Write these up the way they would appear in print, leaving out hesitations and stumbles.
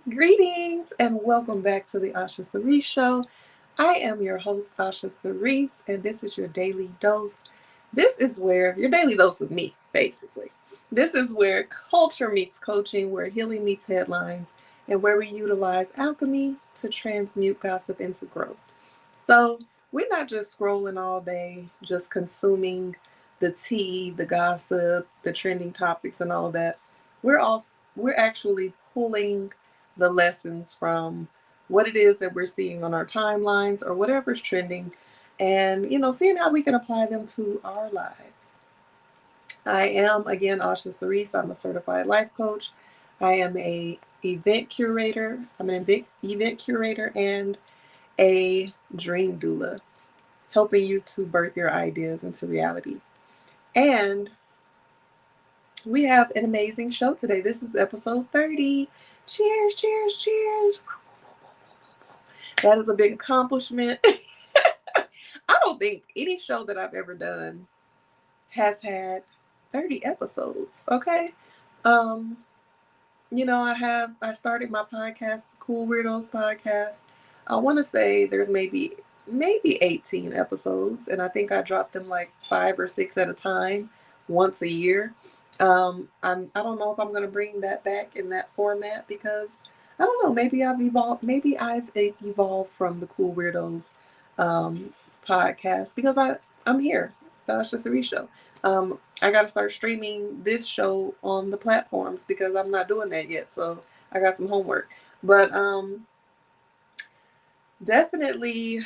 Greetings and welcome back to the Osha Cerese Show. I am your host, Osha Cerese, and this is your daily dose. This is where your daily dose of me, basically. This is where culture meets coaching, where healing meets headlines, and where we utilize alchemy to transmute gossip into growth. So we're not just scrolling all day, just consuming the tea, the gossip, the trending topics, and all that. We're actually pulling the lessons from what it is that we're seeing on our timelines or whatever's trending, and seeing how we can apply them to our lives. I am again Osha Cerese. I'm a certified life coach. I am a event curator. I'm an event curator and a dream doula, helping you to birth your ideas into reality. And we have an amazing show today. This is episode 30. Cheers, cheers, cheers. That is a big accomplishment. I don't think any show that I've ever done has had 30 episodes. Okay. Um, I started my podcast, the Cool Weirdos podcast. I want to say there's maybe 18 episodes, and I think I dropped them like 5 or 6 at a time once a year. I don't know if I'm gonna bring that back in that format because I don't know. Maybe I've evolved from the Cool Weirdos um, podcast because I'm here, the Osha Cerese Show. I got to start streaming this show on the platforms because I'm not doing that yet. So I got some homework, but definitely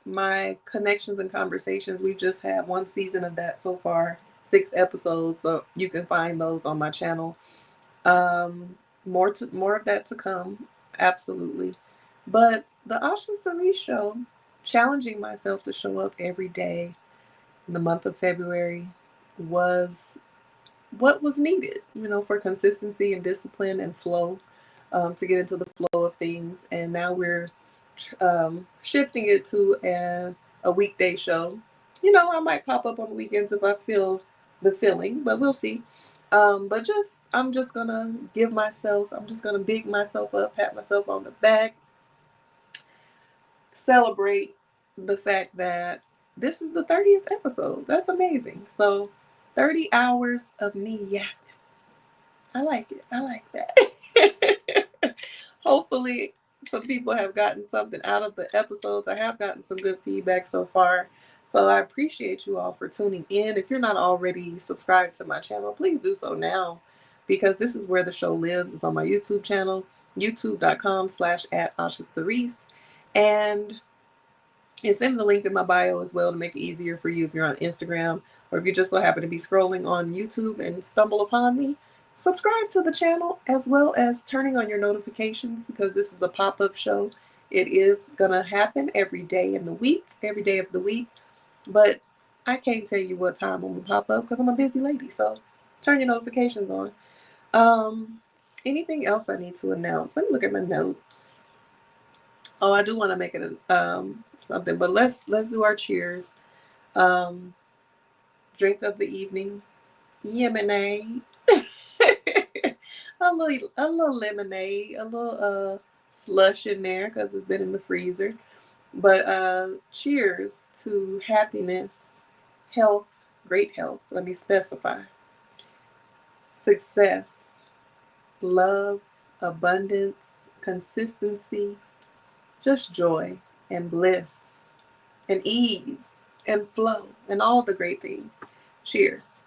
my connections and conversations. We've just had one season of that so far, 6 episodes. So you can find those on my channel. More of that to come, absolutely. But the Osha Cerese Show, challenging myself to show up every day in the month of February, was what was needed, for consistency and discipline and flow, to get into the flow of things. And now we're shifting it to a weekday show. I might pop up on the weekends if I feel the feeling, but we'll see. I'm just gonna I'm just gonna big myself up, pat myself on the back, celebrate the fact that this is the 30th episode. That's amazing. So 30 hours of me yapping. I like it. I like that. Hopefully, some people have gotten something out of the episodes. I have gotten some good feedback so far. So I appreciate you all for tuning in. If you're not already subscribed to my channel, please do so now because this is where the show lives. It's on my YouTube channel, youtube.com/@Osha And it's in the link in my bio as well to make it easier for you if you're on Instagram or if you just so happen to be scrolling on YouTube and stumble upon me. Subscribe to the channel as well as turning on your notifications because this is a pop-up show. It is going to happen every day of the week, but I can't tell you what time I'm going to pop up because I'm a busy lady, so turn your notifications on. Anything else I need to announce? Let me look at my notes. Oh, I do want to make it something, but let's do our cheers. Um, Drink of the evening, lemonade. a little lemonade, a little slush in there because it's been in the freezer. But cheers to happiness, health, great health. Let me specify. Success, love, abundance, consistency, just joy and bliss and ease and flow and all the great things. Cheers.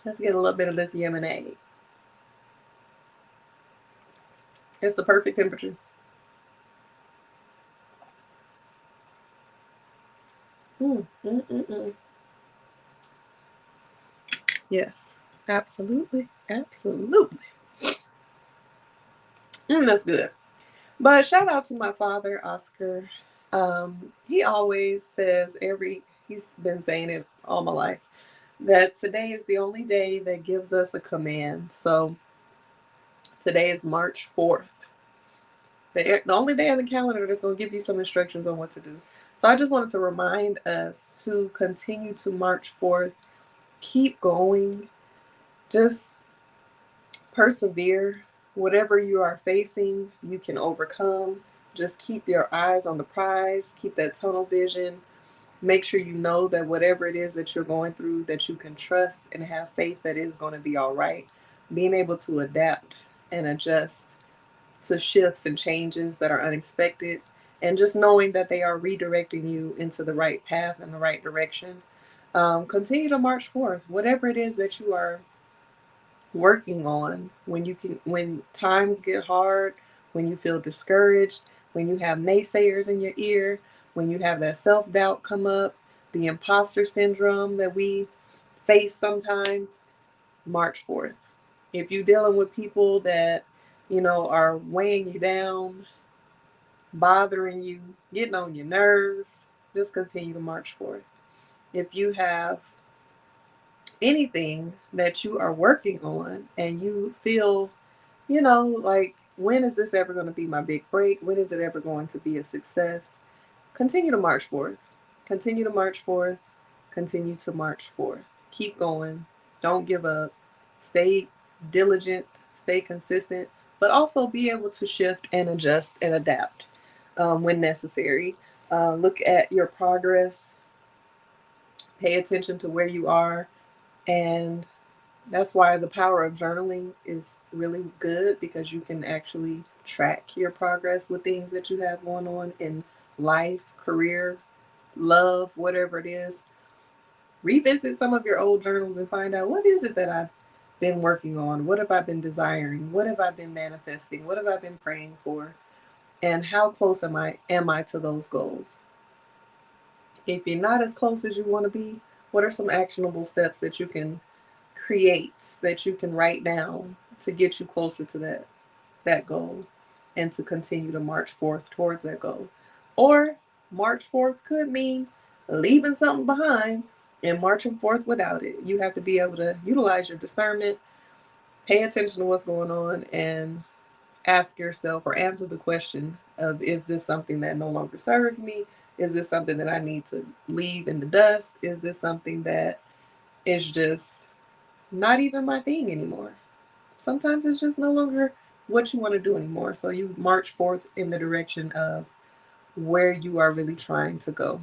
Let's get a little bit of this lemonade. It's the perfect temperature. Yes, absolutely, absolutely. That's good. But shout out to my father, Oscar. He always says he's been saying it all my life, that today is the only day that gives us a command. So today is March 4th. The only day on the calendar that's going to give you some instructions on what to do. So I just wanted to remind us to continue to march forth, keep going, just persevere, whatever you are facing, you can overcome. Just keep your eyes on the prize, keep that tunnel vision. Make sure you know that whatever it is that you're going through, that you can trust and have faith that it's going to be all right. Being able to adapt and adjust to shifts and changes that are unexpected, and just knowing that they are redirecting you into the right path and the right direction. Continue to march forth, whatever it is that you are working on. When times get hard, when you feel discouraged, when you have naysayers in your ear, when you have that self-doubt come up, the imposter syndrome that we face sometimes, march forth. If you're dealing with people that, are weighing you down, bothering you, getting on your nerves, just continue to march forth. If you have anything that you are working on and you feel, like, when is this ever going to be my big break? When is it ever going to be a success? Continue to march forth. Continue to march forth. Continue to march forth. Keep going. Don't give up. Stay diligent. Stay consistent. But also be able to shift and adjust and adapt when necessary. Look at your progress. Pay attention to where you are. And that's why the power of journaling is really good, because you can actually track your progress with things that you have going on in life, career, love, whatever it is. Revisit some of your old journals and find out, what is it that I've been working on? What have I been desiring? What have I been manifesting? What have I been praying for? And how close am I to those goals? If you're not as close as you want to be, what are some actionable steps that you can create, that you can write down to get you closer to that goal and to continue to march forth towards that goal? Or march forth could mean leaving something behind and marching forth without it. You have to be able to utilize your discernment, pay attention to what's going on, and ask yourself or answer the question of, is this something that no longer serves me? Is this something that I need to leave in the dust? Is this something that is just not even my thing anymore? Sometimes it's just no longer what you want to do anymore. So you march forth in the direction of where you are really trying to go.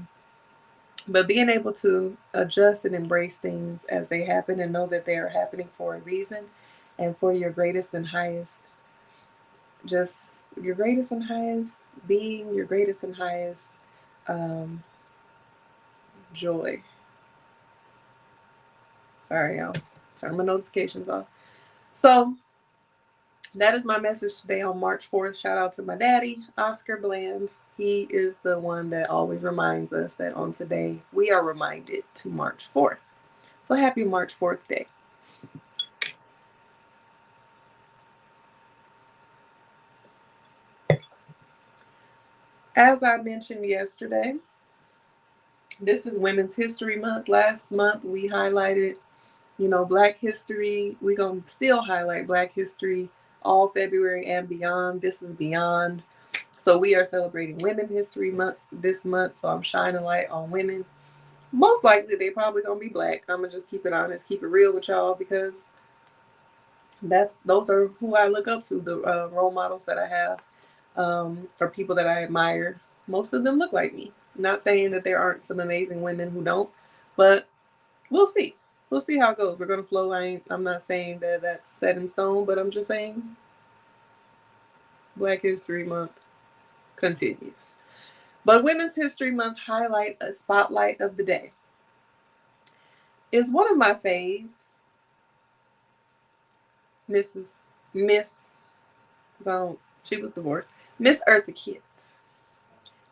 But being able to adjust and embrace things as they happen and know that they are happening for a reason and for your greatest and highest, just your greatest and highest being, your greatest and highest um, joy. Sorry, y'all. Turn my notifications off. So that is my message today on March 4th. Shout out to my daddy, Oscar Bland. He is the one that always reminds us that on today we are reminded to March 4th. So happy March 4th day. As I mentioned yesterday, this is Women's History Month. Last month we highlighted, Black history. We're going to still highlight Black history all February and beyond. This is beyond. So we are celebrating Women's History Month this month. So I'm shining light on women. Most likely they probably going to be Black. I'm going to just keep it honest, keep it real with y'all, because those are who I look up to, the role models that I have, or people that I admire. Most of them look like me. Not saying that there aren't some amazing women who don't, but we'll see. We'll see how it goes. We're gonna flow. I'm not saying that that's set in stone, but I'm just saying Black History Month continues. But Women's History Month highlight, a spotlight of the day, is one of my faves, Miss. She was divorced. Miss Eartha Kitt.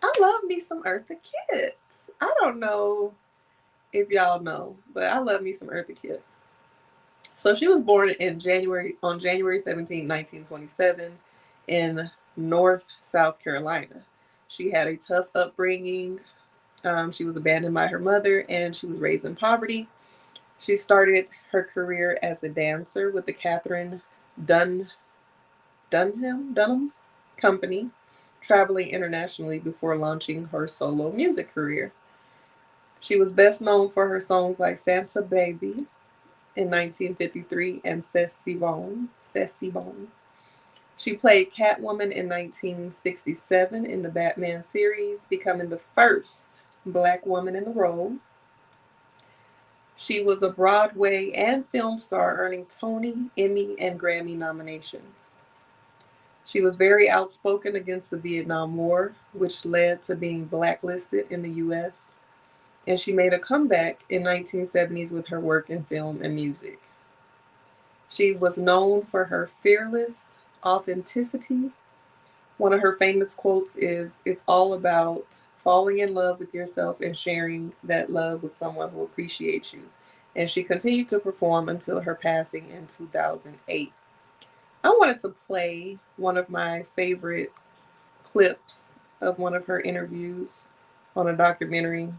I love me some Eartha Kitt. I don't know if y'all know, but I love me some Eartha Kitt. So she was born on January 17, 1927 in South Carolina. She had a tough upbringing. She was abandoned by her mother and she was raised in poverty. She started her career as a dancer with the Catherine Dunham Company, traveling internationally before launching her solo music career. She was best known for her songs like Santa Baby in 1953 and C'est Si Bon. She played Catwoman in 1967 in the Batman series, becoming the first Black woman in the role. She was a Broadway and film star, earning Tony, Emmy, and Grammy nominations. She was very outspoken against the Vietnam War, which led to being blacklisted in the US. And she made a comeback in 1970s with her work in film and music. She was known for her fearless authenticity. One of her famous quotes is, "It's all about falling in love with yourself and sharing that love with someone who appreciates you." And she continued to perform until her passing in 2008. I wanted to play one of my favorite clips of one of her interviews on a documentary.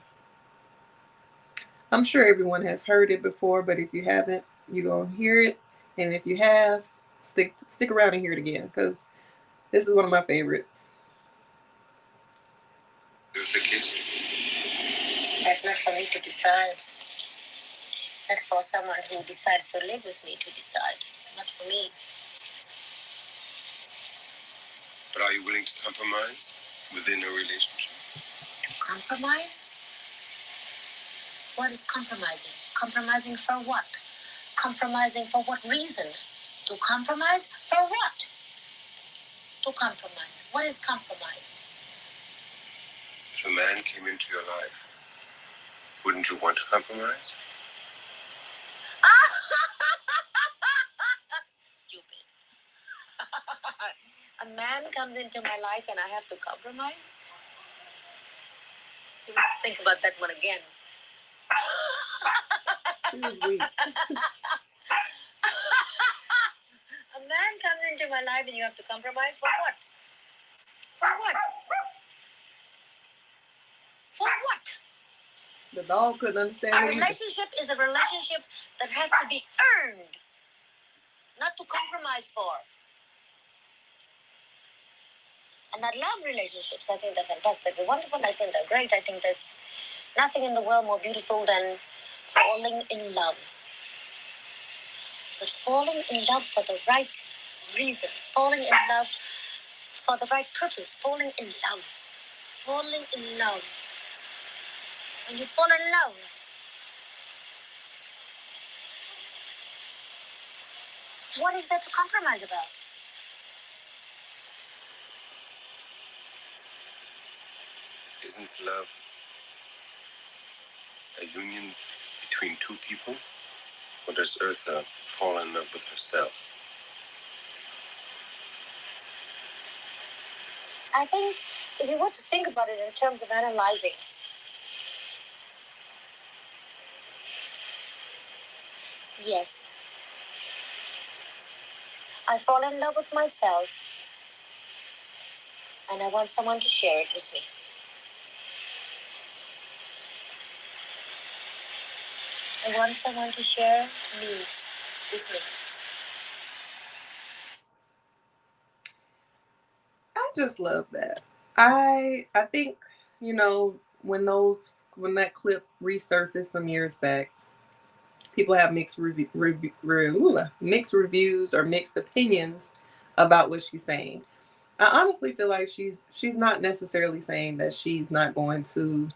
I'm sure everyone has heard it before, but if you haven't, you're going to hear it. And if you have, stick around and hear it again, because this is one of my favorites. Eartha Kitt. That's not for me to decide. That's for someone who decides to live with me to decide. Not for me. But are you willing to compromise within a relationship? Compromise? What is compromising? Compromising for what? Compromising for what reason? To compromise? For what? To compromise. What is compromise? If a man came into your life, wouldn't you want to compromise? Stupid. A man comes into my life and I have to compromise? You must think about that one again. A man comes into my life and you have to compromise for what? For what? For what? The dog couldn't understand. A relationship is a relationship that has to be earned, not to compromise for. And I love relationships. I think they're fantastic. They're wonderful. I think they're great. I think there's nothing in the world more beautiful than falling in love. But falling in love for the right reason. Falling in love for the right purpose. Falling in love. Falling in love. When you fall in love, what is there to compromise about? Isn't love a union between two people? Or does Eartha fall in love with herself? I think if you were to think about it in terms of analyzing, yes, I fall in love with myself and I want someone to share it with me. I want someone to share me with me. I just love that. I think, you know, when that clip resurfaced some years back, people have mixed reviews or mixed opinions about what she's saying. I honestly feel like she's not necessarily saying that she's not going to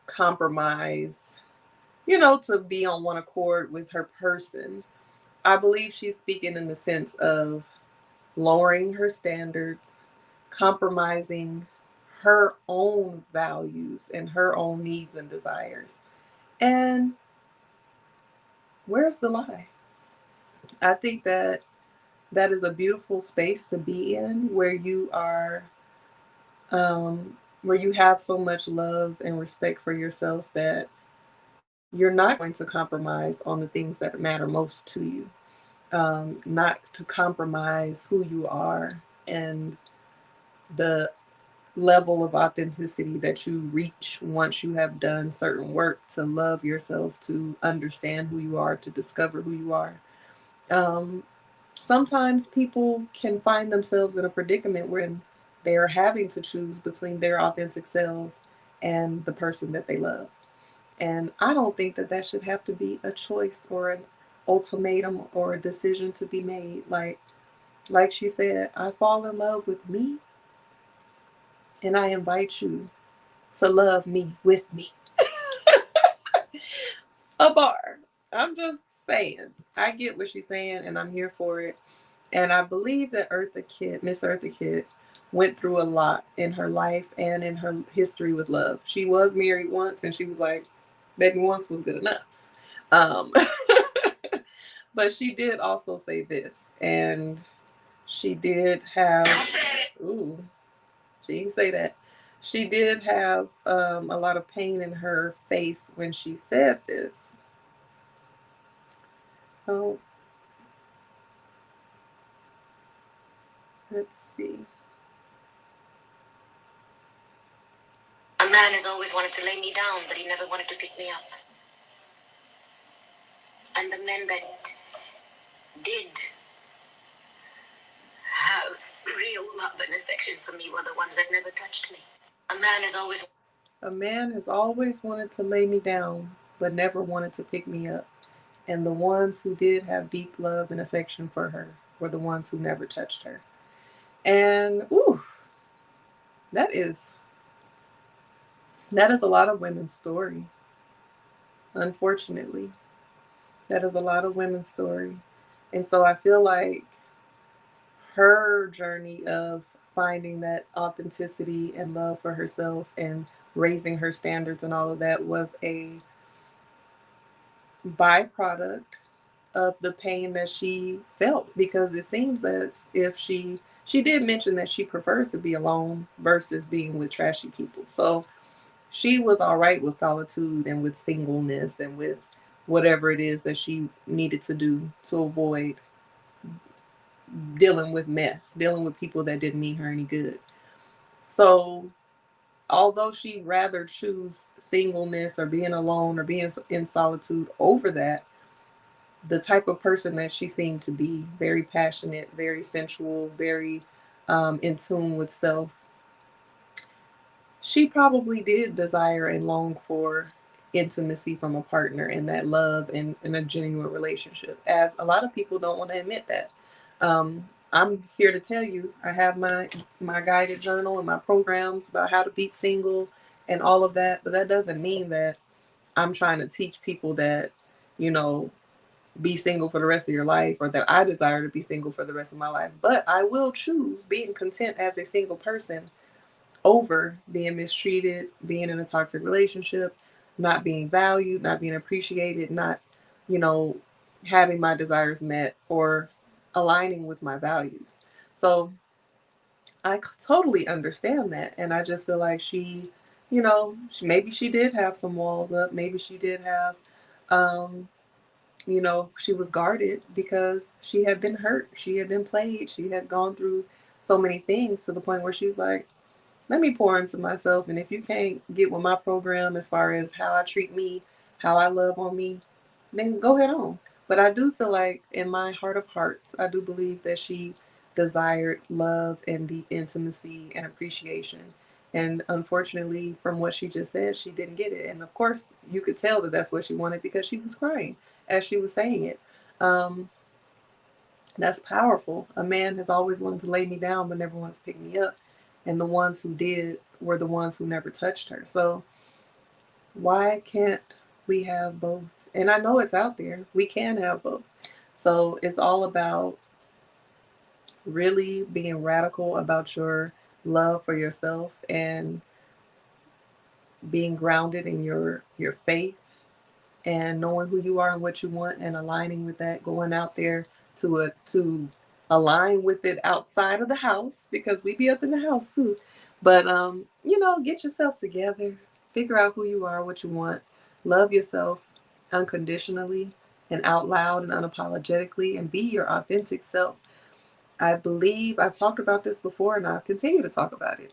compromise, you know, to be on one accord with her person. I believe she's speaking in the sense of lowering her standards, compromising her own values and her own needs and desires. And where's the lie? I think that that is a beautiful space to be in, where you are where you have so much love and respect for yourself that you're not going to compromise on the things that matter most to you. Not to compromise who you are and the level of authenticity that you reach once you have done certain work to love yourself, to understand who you are, to discover who you are. Um, Sometimes people can find themselves in a predicament when they're having to choose between their authentic selves and the person that they love. And I don't think that that should have to be a choice or an ultimatum or a decision to be made. Like, Like she said, I fall in love with me, and I invite you to love me with me. A bar. I'm just saying. I get what she's saying, and I'm here for it. And I believe that Eartha Kitt, Miss Eartha Kitt, went through a lot in her life and in her history with love. She was married once, and she was like, "Baby, once was good enough." Um, but she did also say this, and she did have. Ooh, she didn't say that. She did have a lot of pain in her face when she said this. Oh, let's see. A man has always wanted to lay me down, but he never wanted to pick me up. And the men that did have real love and affection for me were the ones that never touched me. A man has always wanted to lay me down, but never wanted to pick me up. And the ones who did have deep love and affection for her were the ones who never touched her. And ooh, that is that is a lot of women's story. Unfortunately, that is a lot of women's story. And so I feel like her journey of finding that authenticity and love for herself and raising her standards and all of that was a byproduct of the pain that she felt, because it seems as if she did mention that she prefers to be alone versus being with trashy people. So she was all right with solitude and with singleness and with whatever it is that she needed to do to avoid dealing with mess, dealing with people that didn't mean her any good. So although she rather choose singleness or being alone or being in solitude over that, the type of person that she seemed to be, very passionate, very sensual, very in tune with self, she probably did desire and long for intimacy from a partner and that love and in a genuine relationship, as a lot of people don't want to admit that. I'm here to tell you, I have my guided journal and my programs about how to beat single and all of that, but that doesn't mean that I'm trying to teach people that, you know, be single for the rest of your life, or that I desire to be single for the rest of my life. But I will choose being content as a single person over being mistreated, being in a toxic relationship, not being valued, not being appreciated, not, you know, having my desires met or aligning with my values. So I totally understand that. And I just feel like maybe she did have some walls up. Maybe she did have, um, she was guarded because she had been hurt. She had been played. She had gone through so many things to the point where she's like, let me pour into myself. And if you can't get with my program as far as how I treat me, how I love on me, then go ahead on. But I do feel like in my heart of hearts, I do believe that she desired love and deep intimacy and appreciation. And unfortunately, from what she just said, she didn't get it. And of course, you could tell that that's what she wanted because she was crying as she was saying it. Um, that's powerful. A man has always wanted to lay me down, but never wanted to pick me up. And the ones who did were the ones who never touched her. So why can't we have both? And I know it's out there. We can have both. So it's all about really being radical about your love for yourself and being grounded in your faith and knowing who you are and what you want and aligning with that, going out there to align with it outside of the house, because we be up in the house too. But get yourself together, figure out who you are, what you want, love yourself unconditionally and out loud and unapologetically, and be your authentic self. I believe I've talked about this before and I continue to talk about it.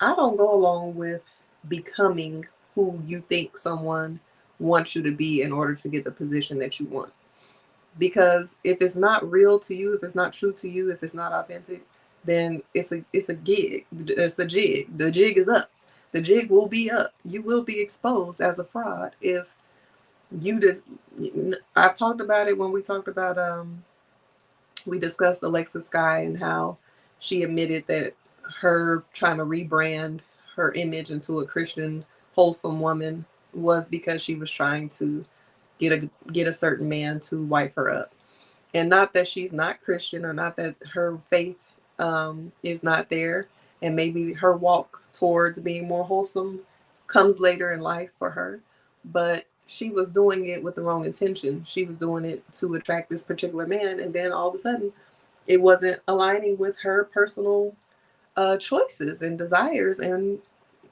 I don't go along with becoming who you think someone wants you to be in order to get the position that you want. Because if it's not real to you, if it's not true to you, if it's not authentic, then it's a gig. It's a jig. The jig is up. The jig will be up. You will be exposed as a fraud if you just. I've talked about it when we talked about We discussed Alexa Sky and how she admitted that her trying to rebrand her image into a Christian, wholesome woman was because she was trying to get a certain man to wipe her up. And not that she's not Christian or not that her faith is not there, and maybe her walk towards being more wholesome comes later in life for her, but she was doing it with the wrong intention. She was doing it to attract this particular man, and then all of a sudden it wasn't aligning with her personal choices and desires and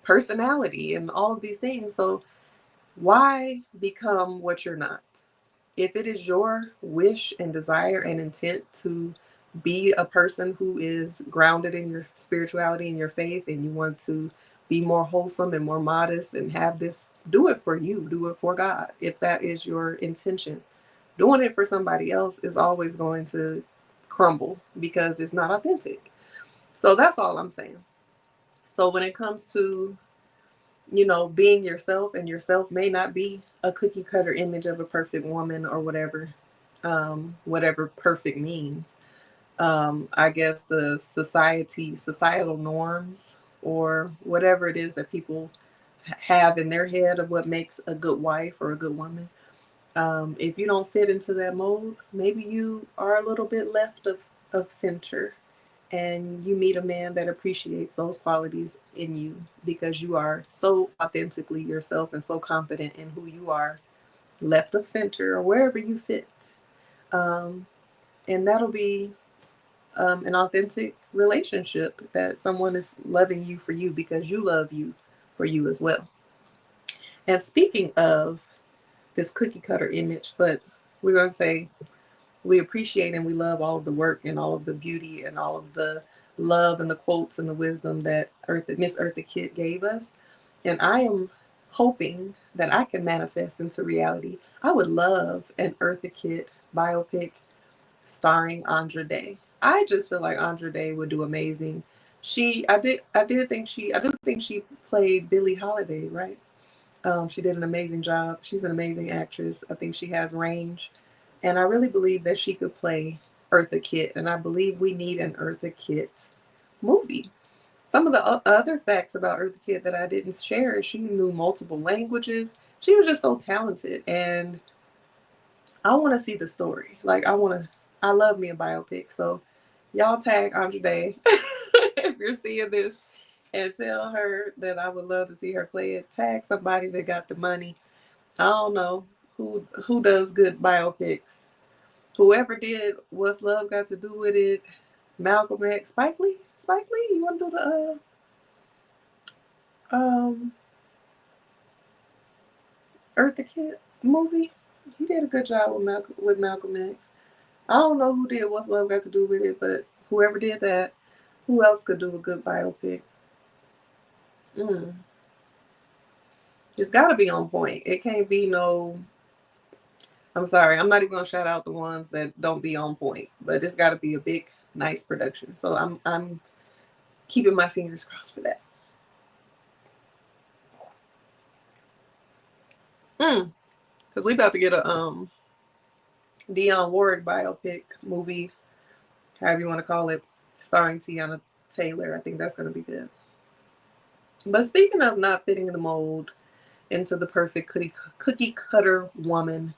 personality and all of these things. So why become what you're not? If it is your wish and desire and intent to be a person who is grounded in your spirituality and your faith, and you want to be more wholesome and more modest and have this, do it for you, do it for God. If that is your intention, doing it for somebody else is always going to crumble because it's not authentic. So that's all I'm saying. So when it comes to, being yourself, and yourself may not be a cookie cutter image of a perfect woman or whatever perfect means. I guess the societal norms, or whatever it is that people have in their head of what makes a good wife or a good woman. If you don't fit into that mold, maybe you are a little bit left of center, and you meet a man that appreciates those qualities in you because you are so authentically yourself and so confident in who you are, left of center or wherever you fit. Um, and that'll be an authentic relationship, that someone is loving you for you because you love you for you as well. And speaking of this cookie cutter image, but we're going to say we appreciate and we love all of the work and all of the beauty and all of the love and the quotes and the wisdom that Miss Eartha Kitt gave us. And I am hoping that I can manifest into reality. I would love an Eartha Kitt biopic starring Andra Day. I just feel like Andra Day would do amazing. I do think she played Billie Holiday, right? She did an amazing job. She's an amazing actress. I think she has range. And I really believe that she could play Eartha Kitt. And I believe we need an Eartha Kitt movie. Some of the other facts about Eartha Kitt that I didn't share is she knew multiple languages. She was just so talented. And I want to see the story. I love me a biopic. So y'all tag Andra Day if you're seeing this, and tell her that I would love to see her play it. Tag somebody that got the money. I don't know who does good biopics. Whoever did What's Love Got to Do with It, Malcolm X, Spike Lee. Spike Lee, you want to do the Eartha Kitt movie? He did a good job with Malcolm X. I don't know who did What's Love Got to Do with It, but whoever did that, who else could do a good biopic? Mm. It's got to be on point. It can't be no. I'm sorry, I'm not even gonna shout out the ones that don't be on point, but it's got to be a big, nice production. So I'm keeping my fingers crossed for that. Because we about to get a Dionne Warwick biopic movie, however you want to call it, starring Tiana Taylor. I think that's gonna be good. But speaking of not fitting the mold into the perfect cookie cutter woman,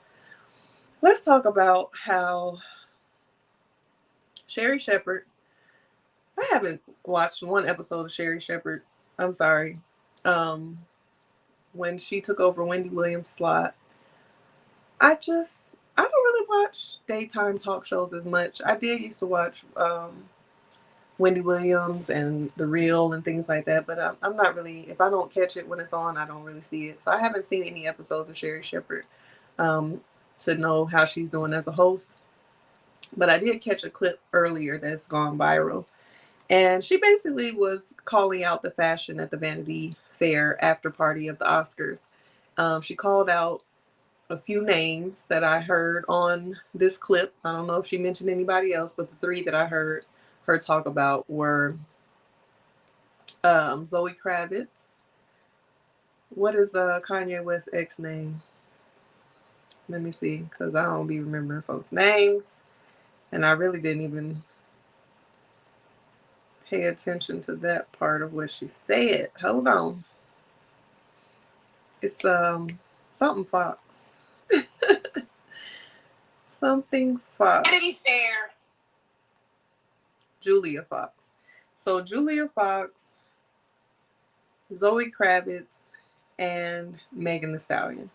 let's talk about how Sherri Shepherd. I haven't watched one episode of Sherri Shepherd. I'm sorry. Um, when she took over Wendy Williams' slot, I don't really watch daytime talk shows as much. I did used to watch Wendy Williams and The Real and things like that, but I'm not really. If I don't catch it when it's on, I don't really see it. So I haven't seen any episodes of Sherri Shepherd um, to know how she's doing as a host. But I did catch a clip earlier that's gone viral. And she basically was calling out the fashion at the Vanity Fair after party of the Oscars. She called out a few names that I heard on this clip. I don't know if she mentioned anybody else, but the three that I heard her talk about were Zoe Kravitz. What is Kanye West's ex name? Let me see, because I don't be remembering folks' names. And I really didn't even pay attention to that part of what she said. Hold on. It's something Fox. Something Fox. Vanity Fair. Julia Fox. So Julia Fox, Zoe Kravitz, and Megan Thee Stallion.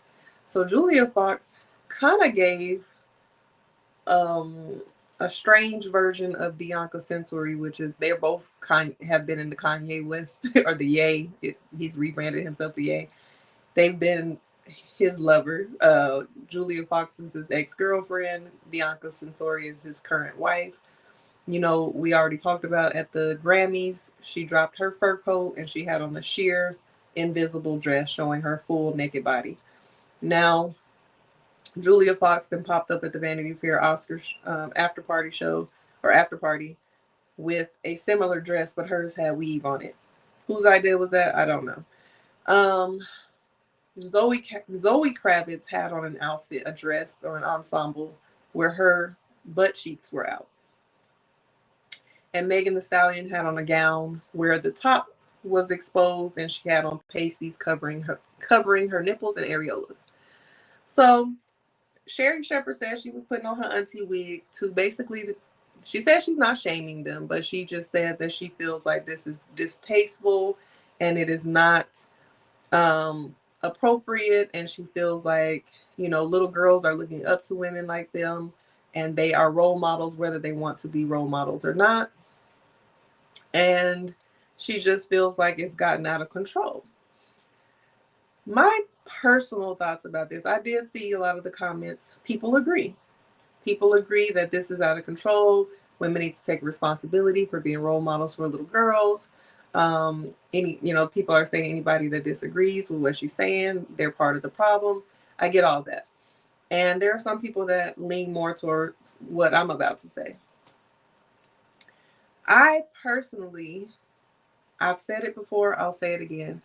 So Julia Fox kind of gave um, a strange version of Bianca Censori, which is they're both have been in the Kanye West or the Ye. He's rebranded himself to Ye. They've been his lover. Julia Fox is his ex-girlfriend. Bianca Censori is his current wife. You know, we already talked about at the Grammys, she dropped her fur coat and she had on a sheer invisible dress showing her full naked body. Now, Julia Fox then popped up at the Vanity Fair Oscars after party show or after party with a similar dress, but hers had weave on it. Whose idea was that? I don't know. Um, Zoe Kravitz had on an outfit, a dress or an ensemble where her butt cheeks were out. And Megan Thee Stallion had on a gown where the top was exposed and she had on pasties covering her nipples and areolas. So Sherri Shepherd said she was putting on her auntie wig to basically, she said she's not shaming them, but she just said that she feels like this is distasteful and it is not appropriate. And she feels like, you know, little girls are looking up to women like them and they are role models, whether they want to be role models or not. And she just feels like it's gotten out of control. My personal thoughts about this, I did see a lot of the comments. People agree. People agree that this is out of control. Women need to take responsibility for being role models for little girls. People are saying anybody that disagrees with what she's saying, they're part of the problem. I get all that. And there are some people that lean more towards what I'm about to say. I personally, I've said it before, I'll say it again.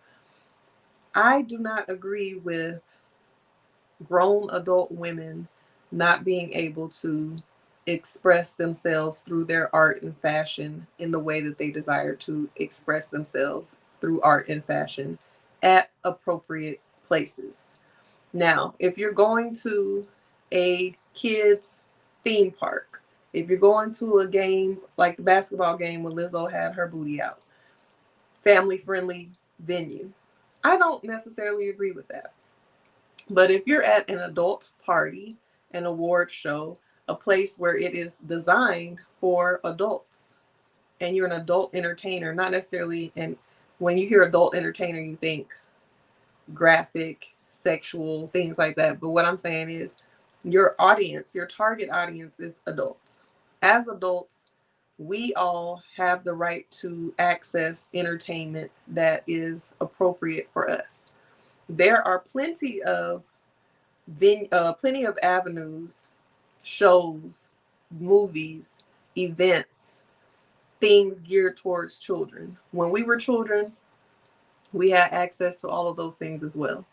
I do not agree with grown adult women not being able to express themselves through their art and fashion in the way that they desire to express themselves through art and fashion at appropriate places. Now, if you're going to a kids theme park, if you're going to a game like the basketball game when Lizzo had her booty out, family friendly venue, I don't necessarily agree with that. But if you're at an adult party, an award show, a place where it is designed for adults, and you're an adult entertainer, not necessarily, and when you hear adult entertainer, you think graphic, sexual, things like that. But what I'm saying is your audience, your target audience is adults. As adults, we all have the right to access entertainment that is appropriate for us. There are plenty of avenues, shows, movies, events, things geared towards children. When we were children, we had access to all of those things as well.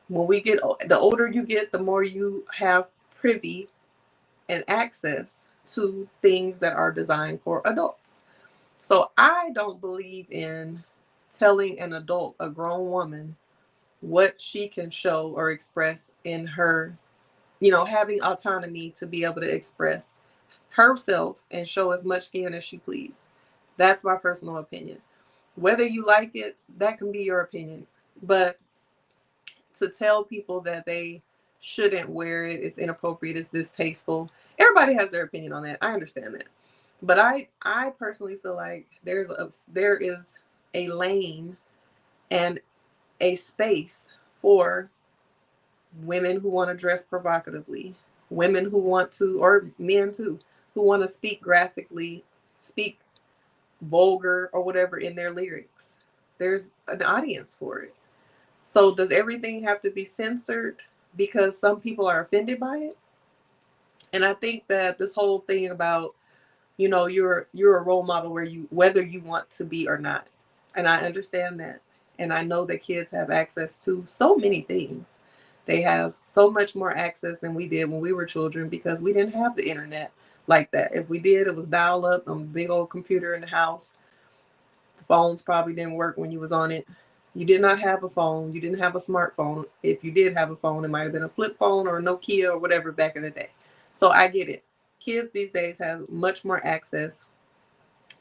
When we get the older you get, the more you have privy and access to things that are designed for adults. So I don't believe in telling an adult, a grown woman, what she can show or express in her, having autonomy to be able to express herself and show as much skin as she please. That's my personal opinion. Whether you like it, that can be your opinion. But to tell people that they shouldn't wear it, it's inappropriate, it's distasteful. Everybody has their opinion on that. I understand that. But I personally feel like there is a lane and a space for women who want to dress provocatively, women who want to, or men too, who want to speak graphically, speak vulgar or whatever in their lyrics. There's an audience for it. So does everything have to be censored because some people are offended by it? And I think that this whole thing about, you're a role model whether you want to be or not. And I understand that. And I know that kids have access to so many things. They have so much more access than we did when we were children because we didn't have the internet like that. If we did, it was dial up on a big old computer in the house. The phones probably didn't work when you was on it. You did not have a phone. You didn't have a smartphone. If you did have a phone, it might have been a flip phone or a Nokia or whatever back in the day. So I get it. Kids these days have much more access,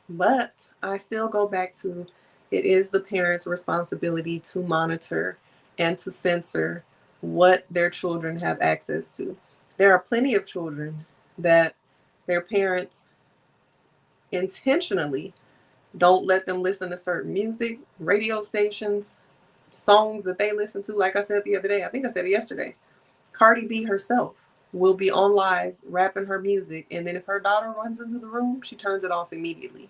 but I still go back to it is the parents' responsibility to monitor and to censor what their children have access to. There are plenty of children that their parents intentionally don't let them listen to certain music, radio stations, songs that they listen to. Like I said the other day, I think I said it yesterday. Cardi B herself will be on live rapping her music, and then if her daughter runs into the room, she turns it off immediately.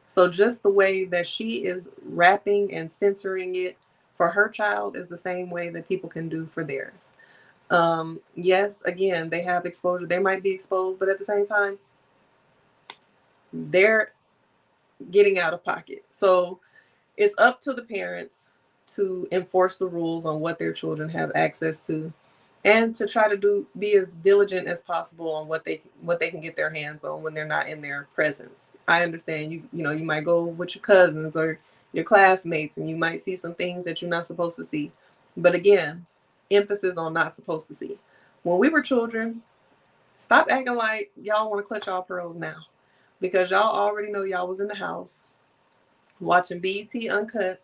So just the way that she is rapping and censoring it for her child is the same way that people can do for theirs. Yes, again, they have exposure. They might be exposed, but at the same time, they're getting out of pocket. So it's up to the parents to enforce the rules on what their children have access to, and to try to be as diligent as possible on what they can get their hands on when they're not in their presence. I understand you might go with your cousins or your classmates and you might see some things that you're not supposed to see. But again, emphasis on not supposed to see. When we were children, stop acting like y'all want to clutch y'all pearls now, because y'all already know y'all was in the house watching BET Uncut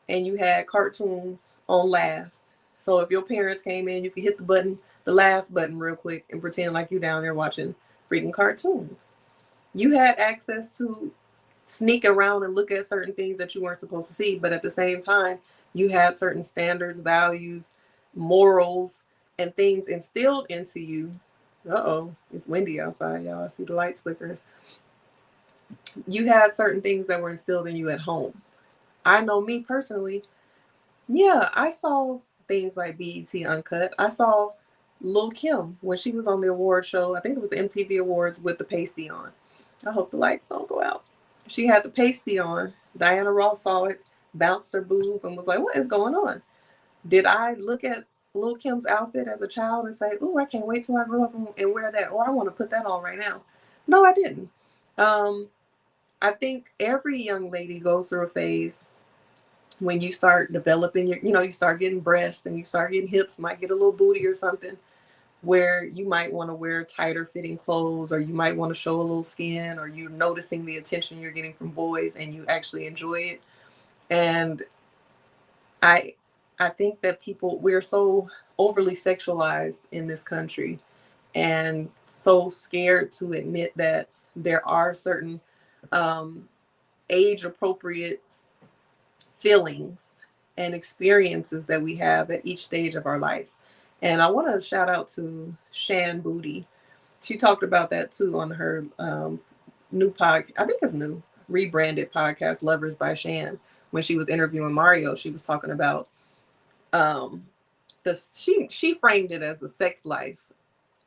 and you had cartoons on last. So if your parents came in, you could hit the last button real quick and pretend like you down there watching freaking cartoons. You had access to sneak around and look at certain things that you weren't supposed to see, but at the same time, you had certain standards, values, morals, and things instilled into you. Uh-oh, it's windy outside, y'all. I see the lights flicker. You had certain things that were instilled in you at home. I know me personally, yeah, I saw things like BET Uncut. I saw Lil Kim when she was on the award show. I think it was the MTV Awards with the pasty on. I hope the lights don't go out. She had the pasty on. Diana Ross saw it, bounced her boob, and was like, "What is going on?" Did I look at Lil Kim's outfit as a child and say, "Ooh, I can't wait till I grow up and wear that," or "I want to put that on right now"? No, I didn't. Um, I think every young lady goes through a phase when you start developing you start getting breasts and you start getting hips, might get a little booty or something, where you might want to wear tighter fitting clothes, or you might want to show a little skin, or you're noticing the attention you're getting from boys and you actually enjoy it. And I I think that we're so overly sexualized in this country and so scared to admit that there are certain um, age appropriate feelings and experiences that we have at each stage of our life. And I want to shout out to Shan Booty. She talked about that too on her new I think it's new, rebranded podcast, Lovers by Shan. When she was interviewing Mario, she was talking about um, she framed it as the sex life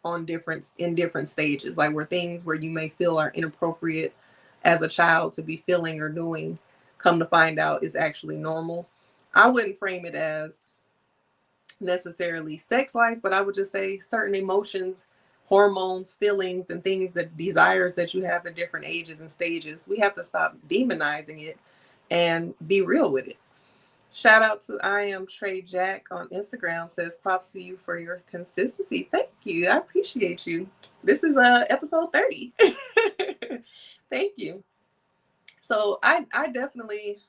in different stages, like where things where you may feel are inappropriate as a child to be feeling or doing, come to find out is actually normal. I wouldn't frame it as necessarily sex life, but I would just say certain emotions, hormones, feelings, and things, that desires that you have at different ages and stages. We have to stop demonizing it and be real with it. Shout out to I am Trey Jack on Instagram, says props to you for your consistency. Thank you. I appreciate you. This is episode 30. Thank you. So I definitely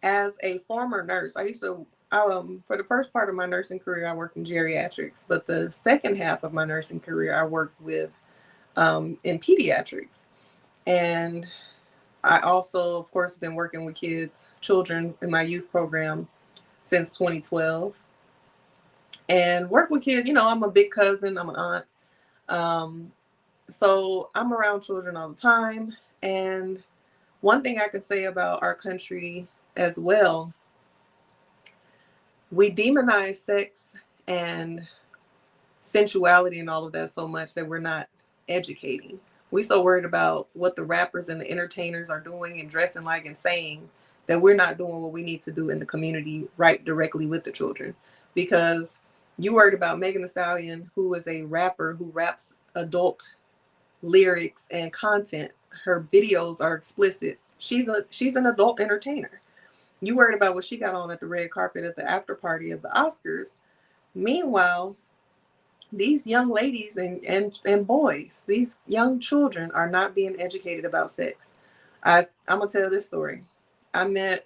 as a former nurse, I used to for the first part of my nursing career I worked in geriatrics, but the second half of my nursing career I worked with in pediatrics. And I also, of course, been working with children in my youth program since 2012, and work with kids. I'm a big cousin, I'm an aunt. So I'm around children all the time. And one thing I can say about our country as well, we demonize sex and sensuality and all of that so much that we're not educating. We so worried about what the rappers and the entertainers are doing and dressing like and saying, that we're not doing what we need to do in the community right directly with the children. Because you worried about Megan Thee Stallion, who is a rapper who raps adult lyrics and content. Her videos are explicit. She's an adult entertainer. You worried about what she got on at the red carpet at the after party of the Oscars. Meanwhile, these young ladies and boys, these young children are not being educated about sex. I'm gonna tell this story. I met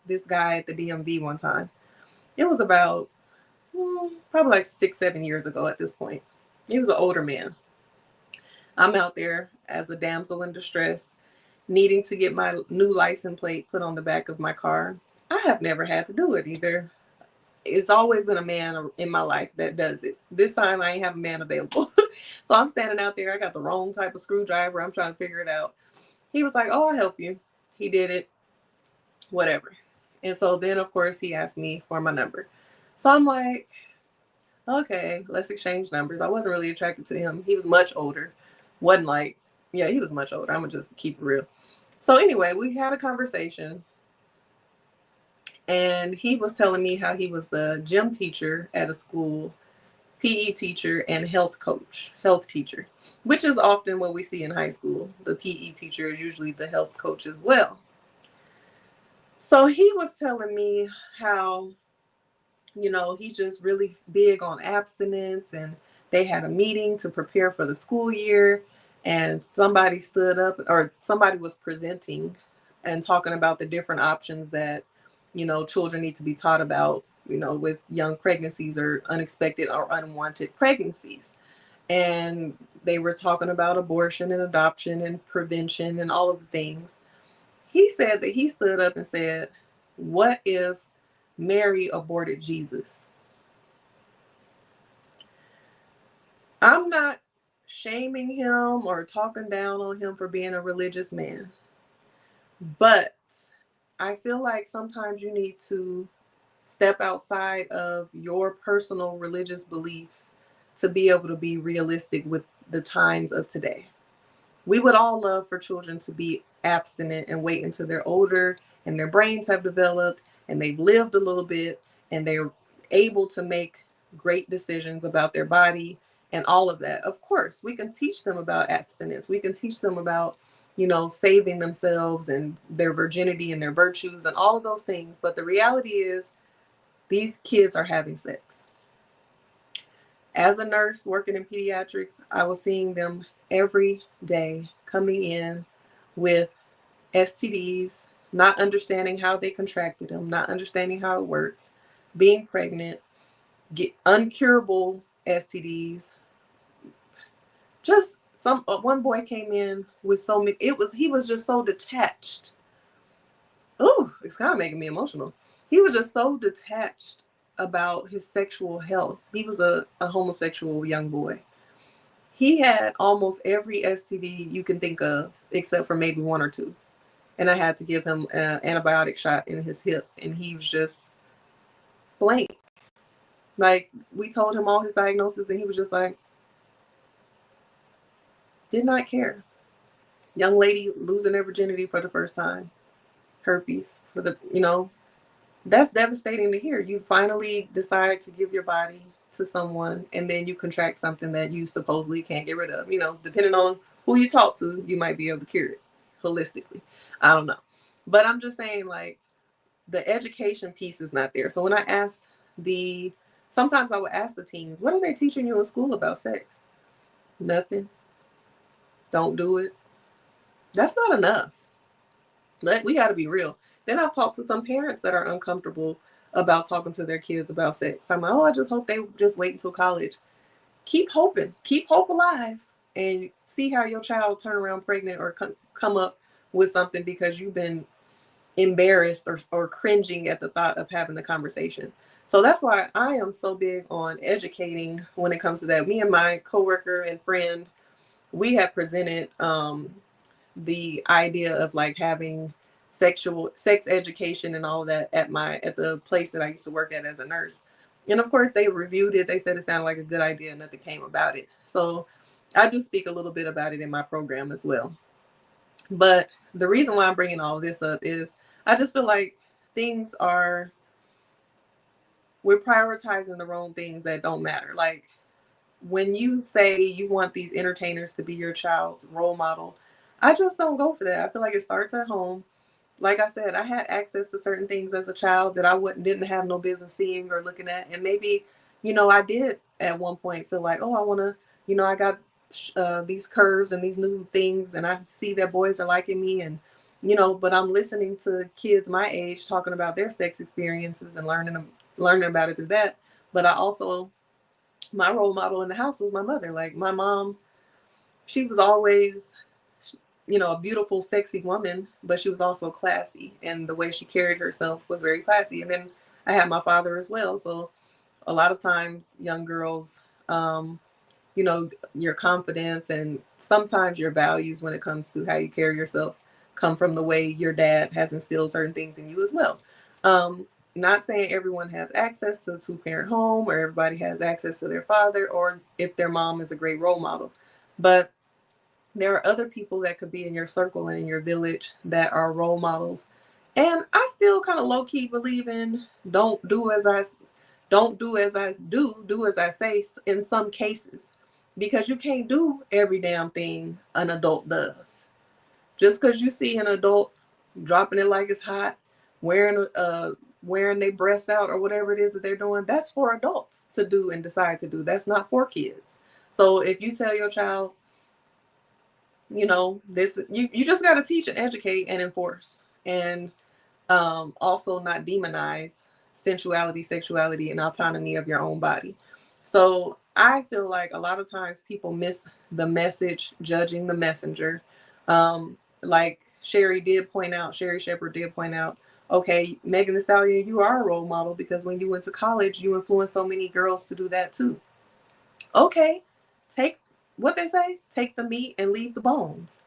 this guy at the DMV one time. It was about probably like 6, 7 years ago at this point. He was an older man. I'm out there as a damsel in distress, needing to get my new license plate put on the back of my car. I have never had to do it either. It's always been a man in my life that does it. This time I ain't have a man available. So I'm standing out there. I got the wrong type of screwdriver. I'm trying to figure it out. He was like, "Oh, I'll help you." He did it. Whatever. And so then, of course, he asked me for my number. So I'm like, okay, let's exchange numbers. I wasn't really attracted to him. He was much older. Wasn't like, yeah, he was much older. I'm going to just keep it real. So anyway, we had a conversation. And he was telling me how he was the gym teacher at a school, PE teacher, and health teacher, which is often what we see in high school. The PE teacher is usually the health coach as well. So he was telling me how, he's just really big on abstinence, and they had a meeting to prepare for the school year, and somebody stood up, or somebody was presenting and talking about the different options that children need to be taught about, with young pregnancies or unexpected or unwanted pregnancies. And they were talking about abortion and adoption and prevention and all of the things. He said that he stood up and said, "What if Mary aborted Jesus?" I'm not shaming him or talking down on him for being a religious man, but I feel like sometimes you need to step outside of your personal religious beliefs to be able to be realistic with the times of today. We would all love for children to be abstinent and wait until they're older and their brains have developed and they've lived a little bit and they're able to make great decisions about their body and all of that. Of course, we can teach them about abstinence. We can teach them about, saving themselves and their virginity and their virtues and all of those things. But the reality is, these kids are having sex. As a nurse working in pediatrics, I was seeing them every day coming in with STDs, not understanding how they contracted them, not understanding how it works, being pregnant, get uncurable STDs. Just one boy came in with so many. He was just so detached. Oh, it's kind of making me emotional. He was just so detached about his sexual health. He was a homosexual young boy. He had almost every STD you can think of, except for maybe one or two. And I had to give him an antibiotic shot in his hip, and he was just blank. Like, we told him all his diagnosis, and he was just like, did not care. Young lady losing their virginity for the first time. Herpes for that's devastating to hear. You finally decide to give your body to someone, and then you contract something that you supposedly can't get rid of. Depending on who you talk to, you might be able to cure it holistically. I don't know. But I'm just saying, like, the education piece is not there. So when sometimes I would ask the teens, what are they teaching you in school about sex? Nothing. Don't do it. That's not enough. We got to be real. Then I've talked to some parents that are uncomfortable about talking to their kids about sex. I'm like, I just hope they just wait until college. Keep hoping. Keep hope alive and see how your child turn around pregnant or come up with something because you've been embarrassed or cringing at the thought of having the conversation. So that's why I am so big on educating when it comes to that. Me and my coworker and friend, we have presented the idea of like having sex education and all that at the place that I used to work at as a nurse. And of course they reviewed it. They said it sounded like a good idea and nothing came about it. So I do speak a little bit about it in my program as well. But the reason why I'm bringing all this up is I just feel like we're prioritizing the wrong things that don't matter. Like, when you say you want these entertainers to be your child's role model, I just don't go for that. I feel like it starts at home. Like I said, I had access to certain things as a child that I wouldn't didn't have no business seeing or looking at, and maybe, I did at one point feel like, oh, I want to, I got these curves and these new things, and I see that boys are liking me, and but I'm listening to kids my age talking about their sex experiences and learning about it through that. But I also, my role model in the house was my mother. Like my mom, she was always, a beautiful, sexy woman, but she was also classy, and the way she carried herself was very classy. And then I had my father as well. So a lot of times, young girls, your confidence and sometimes your values when it comes to how you carry yourself come from the way your dad has instilled certain things in you as well. Not saying everyone has access to a two-parent home or everybody has access to their father or if their mom is a great role model, but there are other people that could be in your circle and in your village that are role models. And I still kind of low key believe in don't do as I do, do as I say in some cases. Because you can't do every damn thing an adult does. Just because you see an adult dropping it like it's hot, wearing their breasts out or whatever it is that they're doing, that's for adults to do and decide to do. That's not for kids. So if you tell your child, this you just got to teach and educate and enforce, and also not demonize sensuality, sexuality, and autonomy of your own body. So I feel like a lot of times people miss the message, judging the messenger. Like Sherri Shepherd did point out, okay, Megan Thee Stallion, you are a role model because when you went to college, you influenced so many girls to do that too. Okay, take what they say, take the meat and leave the bones.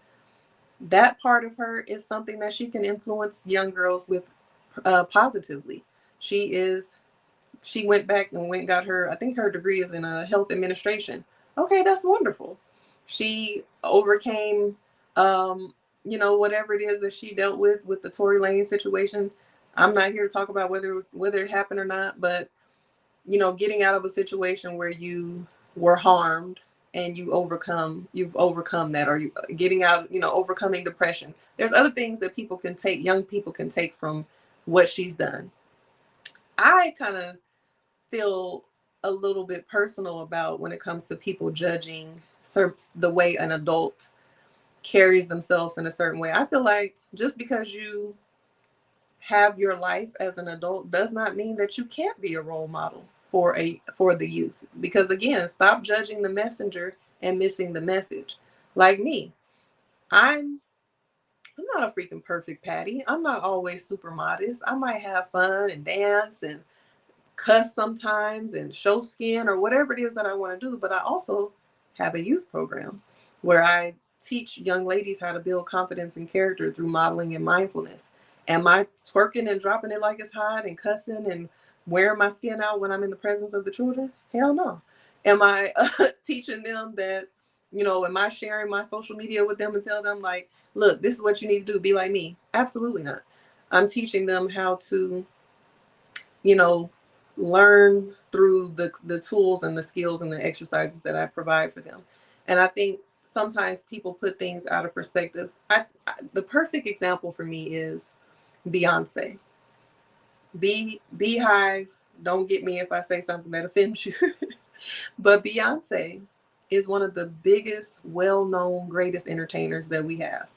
That part of her is something that she can influence young girls with positively. She is. She went back and got her. I think her degree is in health administration. Okay, that's wonderful. She overcame, whatever it is that she dealt with the Tory Lane situation. I'm not here to talk about whether it happened or not, but getting out of a situation where you were harmed and you've overcome that, or you getting out, overcoming depression. There's other things that young people can take from what she's done. I kind of feel a little bit personal about when it comes to people judging the way an adult carries themselves in a certain way. I feel like just because you have your life as an adult does not mean that you can't be a role model for the youth, because again, stop judging the messenger and missing the message. Like me, i'm I'm not a freaking perfect Patty. I'm not always super modest. I might have fun and dance and cuss sometimes and show skin or whatever it is that I want to do. But I also have a youth program where I teach young ladies how to build confidence and character through modeling and mindfulness. Am I twerking and dropping it like it's hot and cussing and wearing my skin out when I'm in the presence of the children? Hell no. Am I teaching them that, am I sharing my social media with them and tell them like, look, this is what you need to do, be like me? Absolutely not. I'm teaching them how to, you know, learn through the tools and the skills and the exercises that I provide for them. And I think sometimes people put things out of perspective. The perfect example for me is Beyonce. Beehive, don't get me if I say something that offends you. But Beyonce is one of the biggest, well-known, greatest entertainers that we have.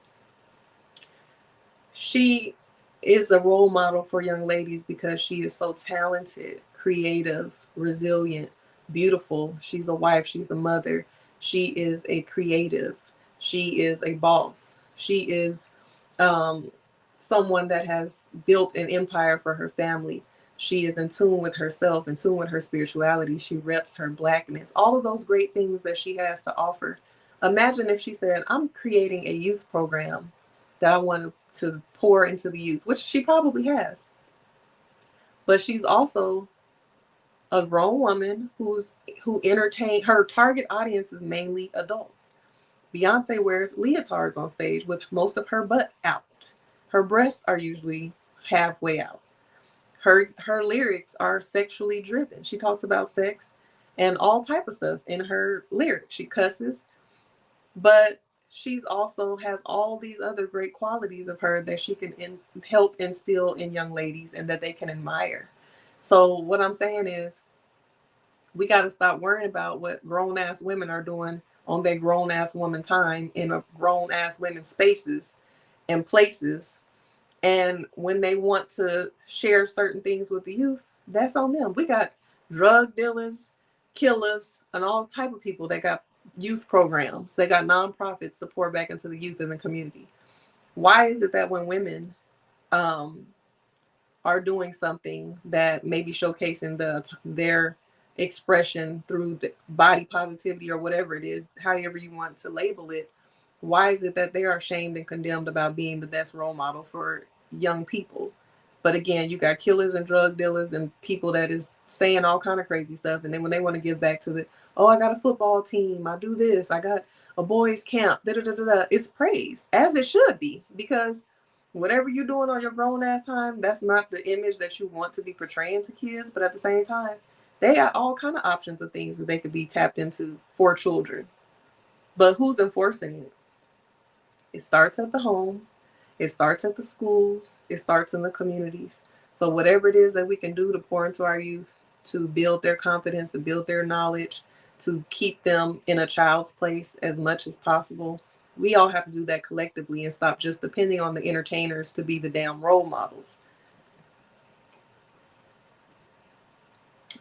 She is a role model for young ladies because she is so talented, creative, resilient, beautiful. She's a wife, she's a mother, she is a creative, she is a boss, she is um, someone that has built an empire for her family. She is in tune with herself, in tune with her spirituality. She reps her blackness, all of those great things that she has to offer. Imagine if she said, I'm creating a youth program that I want to pour into the youth, which she probably has. But she's also a grown woman who entertain her target audience is mainly adults. Beyonce wears leotards on stage with most of her butt out. Her breasts are usually halfway out. Her lyrics are sexually driven. She talks about sex and all type of stuff in her lyrics. She cusses, but she's also has all these other great qualities of her that she can help instill in young ladies and that they can admire. So what I'm saying is, we got to stop worrying about what grown ass women are doing on their grown ass woman time in a grown ass women spaces and places. And when they want to share certain things with the youth, that's on them. We got drug dealers, killers, and all type of people that got youth programs. They got nonprofits support back into the youth in the community. Why is it that when women um, are doing something that maybe showcasing their expression through the body positivity or whatever it is, however you want to label it, why is it that they are shamed and condemned about being the best role model for young people? But again, you got killers and drug dealers and people that is saying all kind of crazy stuff, and then when they want to give back to the, oh, I got a football team, I do this, I got a boys camp, da da da da, it's praised, as it should be, because whatever you're doing on your grown ass time, that's not the image that you want to be portraying to kids. But at the same time, they got all kind of options of things that they could be tapped into for children. But who's enforcing it? It starts at the home, it starts at the schools, it starts in the communities. So whatever it is that we can do to pour into our youth, to build their confidence, to build their knowledge, to keep them in a child's place as much as possible, we all have to do that collectively and stop just depending on the entertainers to be the damn role models.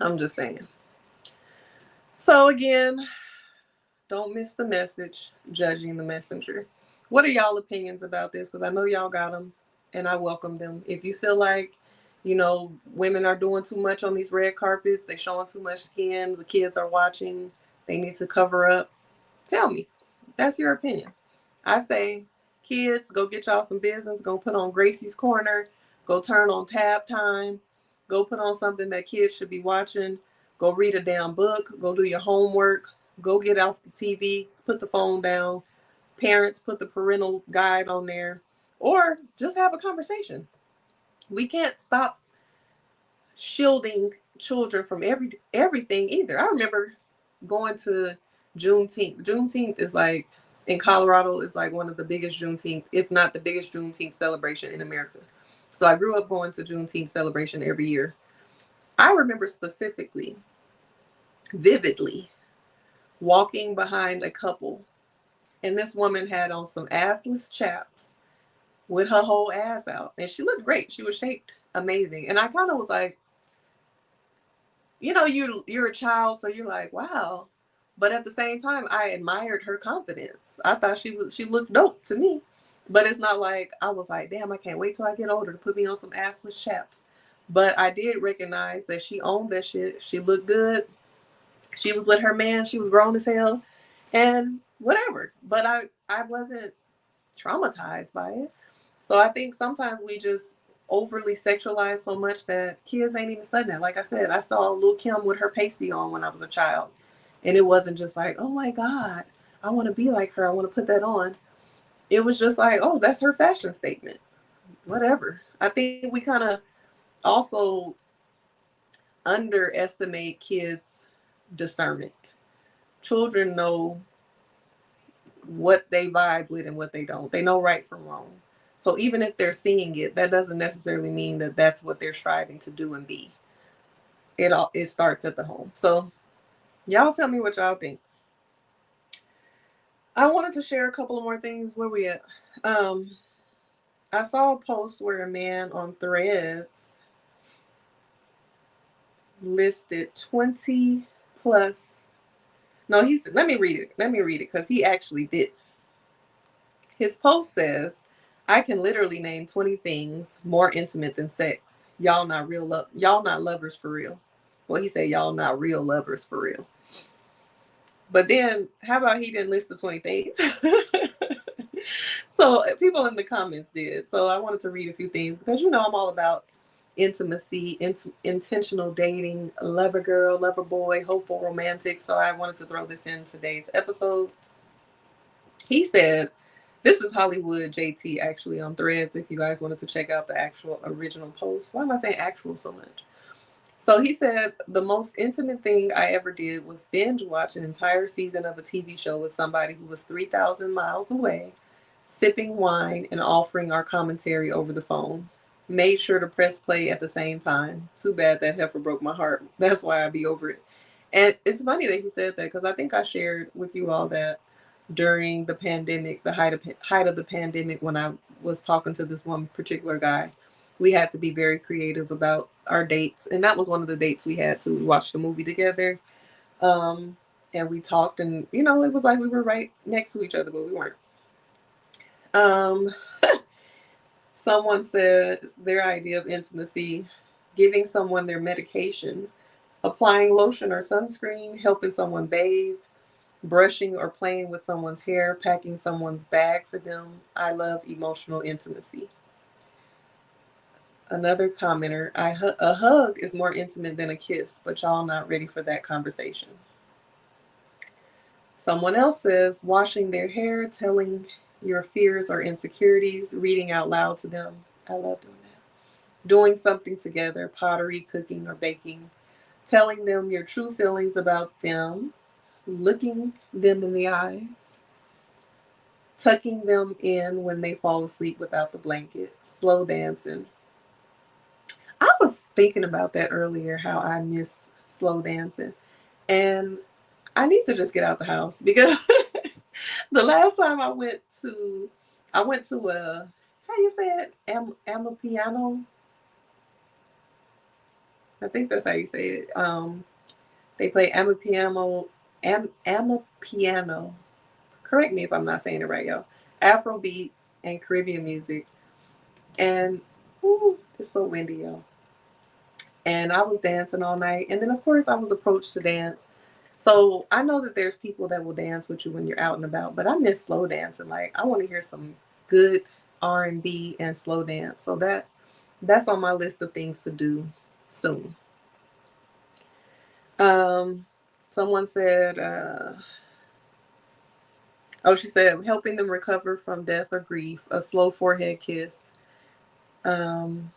I'm just saying. So again, don't miss the message, judging the messenger. What are y'all opinions about this? Because I know y'all got them, and I welcome them. If you feel like, women are doing too much on these red carpets, they showing too much skin, the kids are watching, they need to cover up, tell me. That's your opinion. I say, kids, go get y'all some business. Go put on Gracie's Corner. Go turn on Tab Time. Go put on something that kids should be watching. Go read a damn book. Go do your homework. Go get off the TV. Put the phone down. Parents, put the parental guide on there. Or just have a conversation. We can't stop shielding children from everything either. I remember going to Juneteenth. Juneteenth is like, in Colorado, is like one of the biggest Juneteenth, if not the biggest Juneteenth celebration in America. So I grew up going to Juneteenth celebration every year. I remember specifically, vividly, walking behind a couple, and this woman had on some assless chaps with her whole ass out, and she looked great. She was shaped amazing, and I kind of was like, you're a child, so you're like, wow. But at the same time, I admired her confidence. I thought she looked dope to me. But it's not like I was like, damn, I can't wait till I get older to put me on some assless chaps. But I did recognize that she owned that shit. She looked good. She was with her man. She was grown as hell. And whatever. But I wasn't traumatized by it. So I think sometimes we just overly sexualize so much that kids ain't even studying that. Like I said, I saw Lil Kim with her pasty on when I was a child. And it wasn't just like, oh my God, I want to be like her. I want to put that on. It was just like, oh, that's her fashion statement. Whatever. I think we kind of also underestimate kids' discernment. Children know what they vibe with and what they don't. They know right from wrong. So even if they're seeing it, that doesn't necessarily mean that that's what they're striving to do and be. It starts at the home. So y'all tell me what y'all think. I wanted to share a couple of more things. Where we at? I saw a post where a man on Threads listed 20 plus. No, let me read it. Let me read it because he actually did. His post says, I can literally name 20 things more intimate than sex. Y'all not y'all not lovers for real. Well, he said y'all not real lovers for real. But then how about he didn't list the 20 things? So people in the comments did. So I wanted to read a few things because I'm all about intimacy, intentional dating, lover girl, lover boy, hopeful romantic. So I wanted to throw this in today's episode. He said, this is Hollywood JT actually on Threads if you guys wanted to check out the actual original post. Why am I saying actual so much? So he said the most intimate thing I ever did was binge watch an entire season of a TV show with somebody who was 3,000 miles away, sipping wine and offering our commentary over the phone. Made sure to press play at the same time. Too bad that heifer broke my heart. That's why I be over it. And it's funny that he said that because I think I shared with you all that during the pandemic, the height of the pandemic, when I was talking to this one particular guy, we had to be very creative about our dates, and that was one of the dates we had too. We watched a movie together, um, and we talked, and it was like we were right next to each other, but we weren't. Um, Someone said their idea of intimacy: giving someone their medication, applying lotion or sunscreen, helping someone bathe, brushing or playing with someone's hair, packing someone's bag for them. I love emotional intimacy. Another commenter, a hug is more intimate than a kiss, but y'all not ready for that conversation. Someone else says, washing their hair, telling your fears or insecurities, reading out loud to them. I love doing that. Doing something together, pottery, cooking, or baking. Telling them your true feelings about them, looking them in the eyes, tucking them in when they fall asleep without the blanket, slow dancing. I was thinking about that earlier, how I miss slow dancing. And I need to just get out the house because the last time I went to a, how you say it? Amapiano? I think that's how you say it. They play Amapiano. Correct me if I'm not saying it right, y'all. Afro beats and Caribbean music. And ooh, it's so windy, y'all. And I was dancing all night. And then, of course, I was approached to dance. So I know that there's people that will dance with you when you're out and about, but I miss slow dancing. Like I want to hear some good R&B and slow dance. So that's on my list of things to do soon. Um, Someone said, oh, she said helping them recover from death or grief, a slow forehead kiss. Um,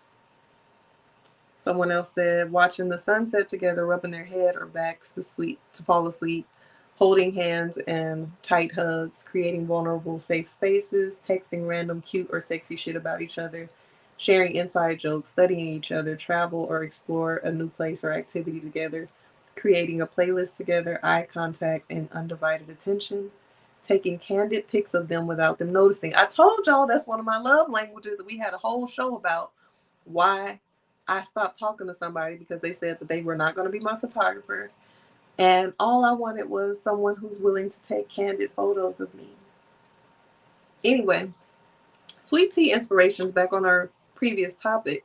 Someone else said watching the sunset together, rubbing their head or backs to fall asleep, holding hands and tight hugs, creating vulnerable, safe spaces, texting random cute or sexy shit about each other, sharing inside jokes, studying each other, travel or explore a new place or activity together, creating a playlist together, eye contact and undivided attention, taking candid pics of them without them noticing. I told y'all that's one of my love languages that we had a whole show about why I stopped talking to somebody because they said that they were not going to be my photographer. And all I wanted was someone who's willing to take candid photos of me. Anyway, Sweet Tea Inspirations, back on our previous topic,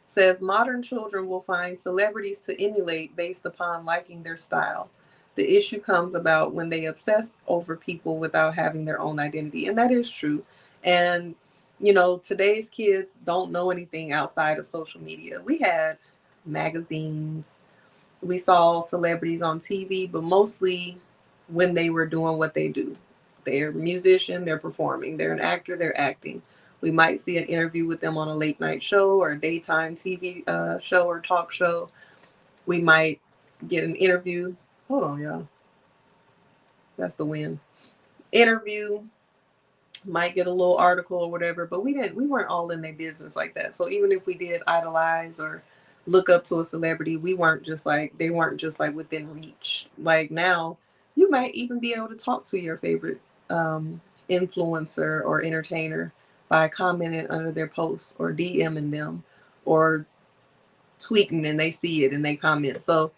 says modern children will find celebrities to emulate based upon liking their style. The issue comes about when they obsess over people without having their own identity. And that is true. And, today's kids don't know anything outside of social media. We had magazines, we saw celebrities on TV, but mostly when they were doing what they do. They're a musician, they're performing, they're an actor, they're acting. We might see an interview with them on a late night show or a daytime TV show or talk show. We might get an interview. Hold on, y'all. That's the wind. Interview, might get a little article or whatever, but we weren't all in their business like that. So even if we did idolize or look up to a celebrity, they weren't just like within reach. Like now, you might even be able to talk to your favorite influencer or entertainer by commenting under their posts or DMing them or tweeting and they see it and they comment. So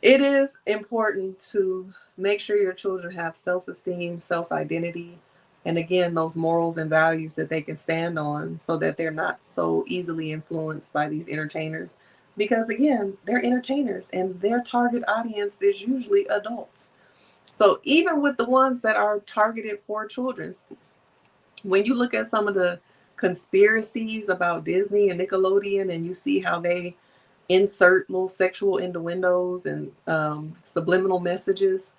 it is important to make sure your children have self esteem, self identity, and again, those morals and values that they can stand on so that they're not so easily influenced by these entertainers. Because again, they're entertainers and their target audience is usually adults. So even with the ones that are targeted for children, when you look at some of the conspiracies about Disney and Nickelodeon and you see how they insert little sexual innuendos and subliminal messages,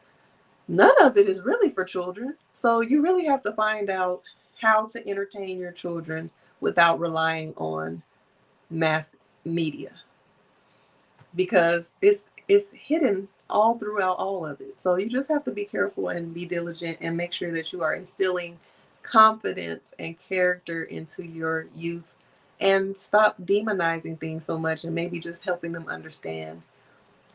none of it is really for children. So you really have to find out how to entertain your children without relying on mass media. because it's hidden all throughout all of it. So you just have to be careful and be diligent and make sure that you are instilling confidence and character into your youth, and stop demonizing things so much, and maybe just helping them understand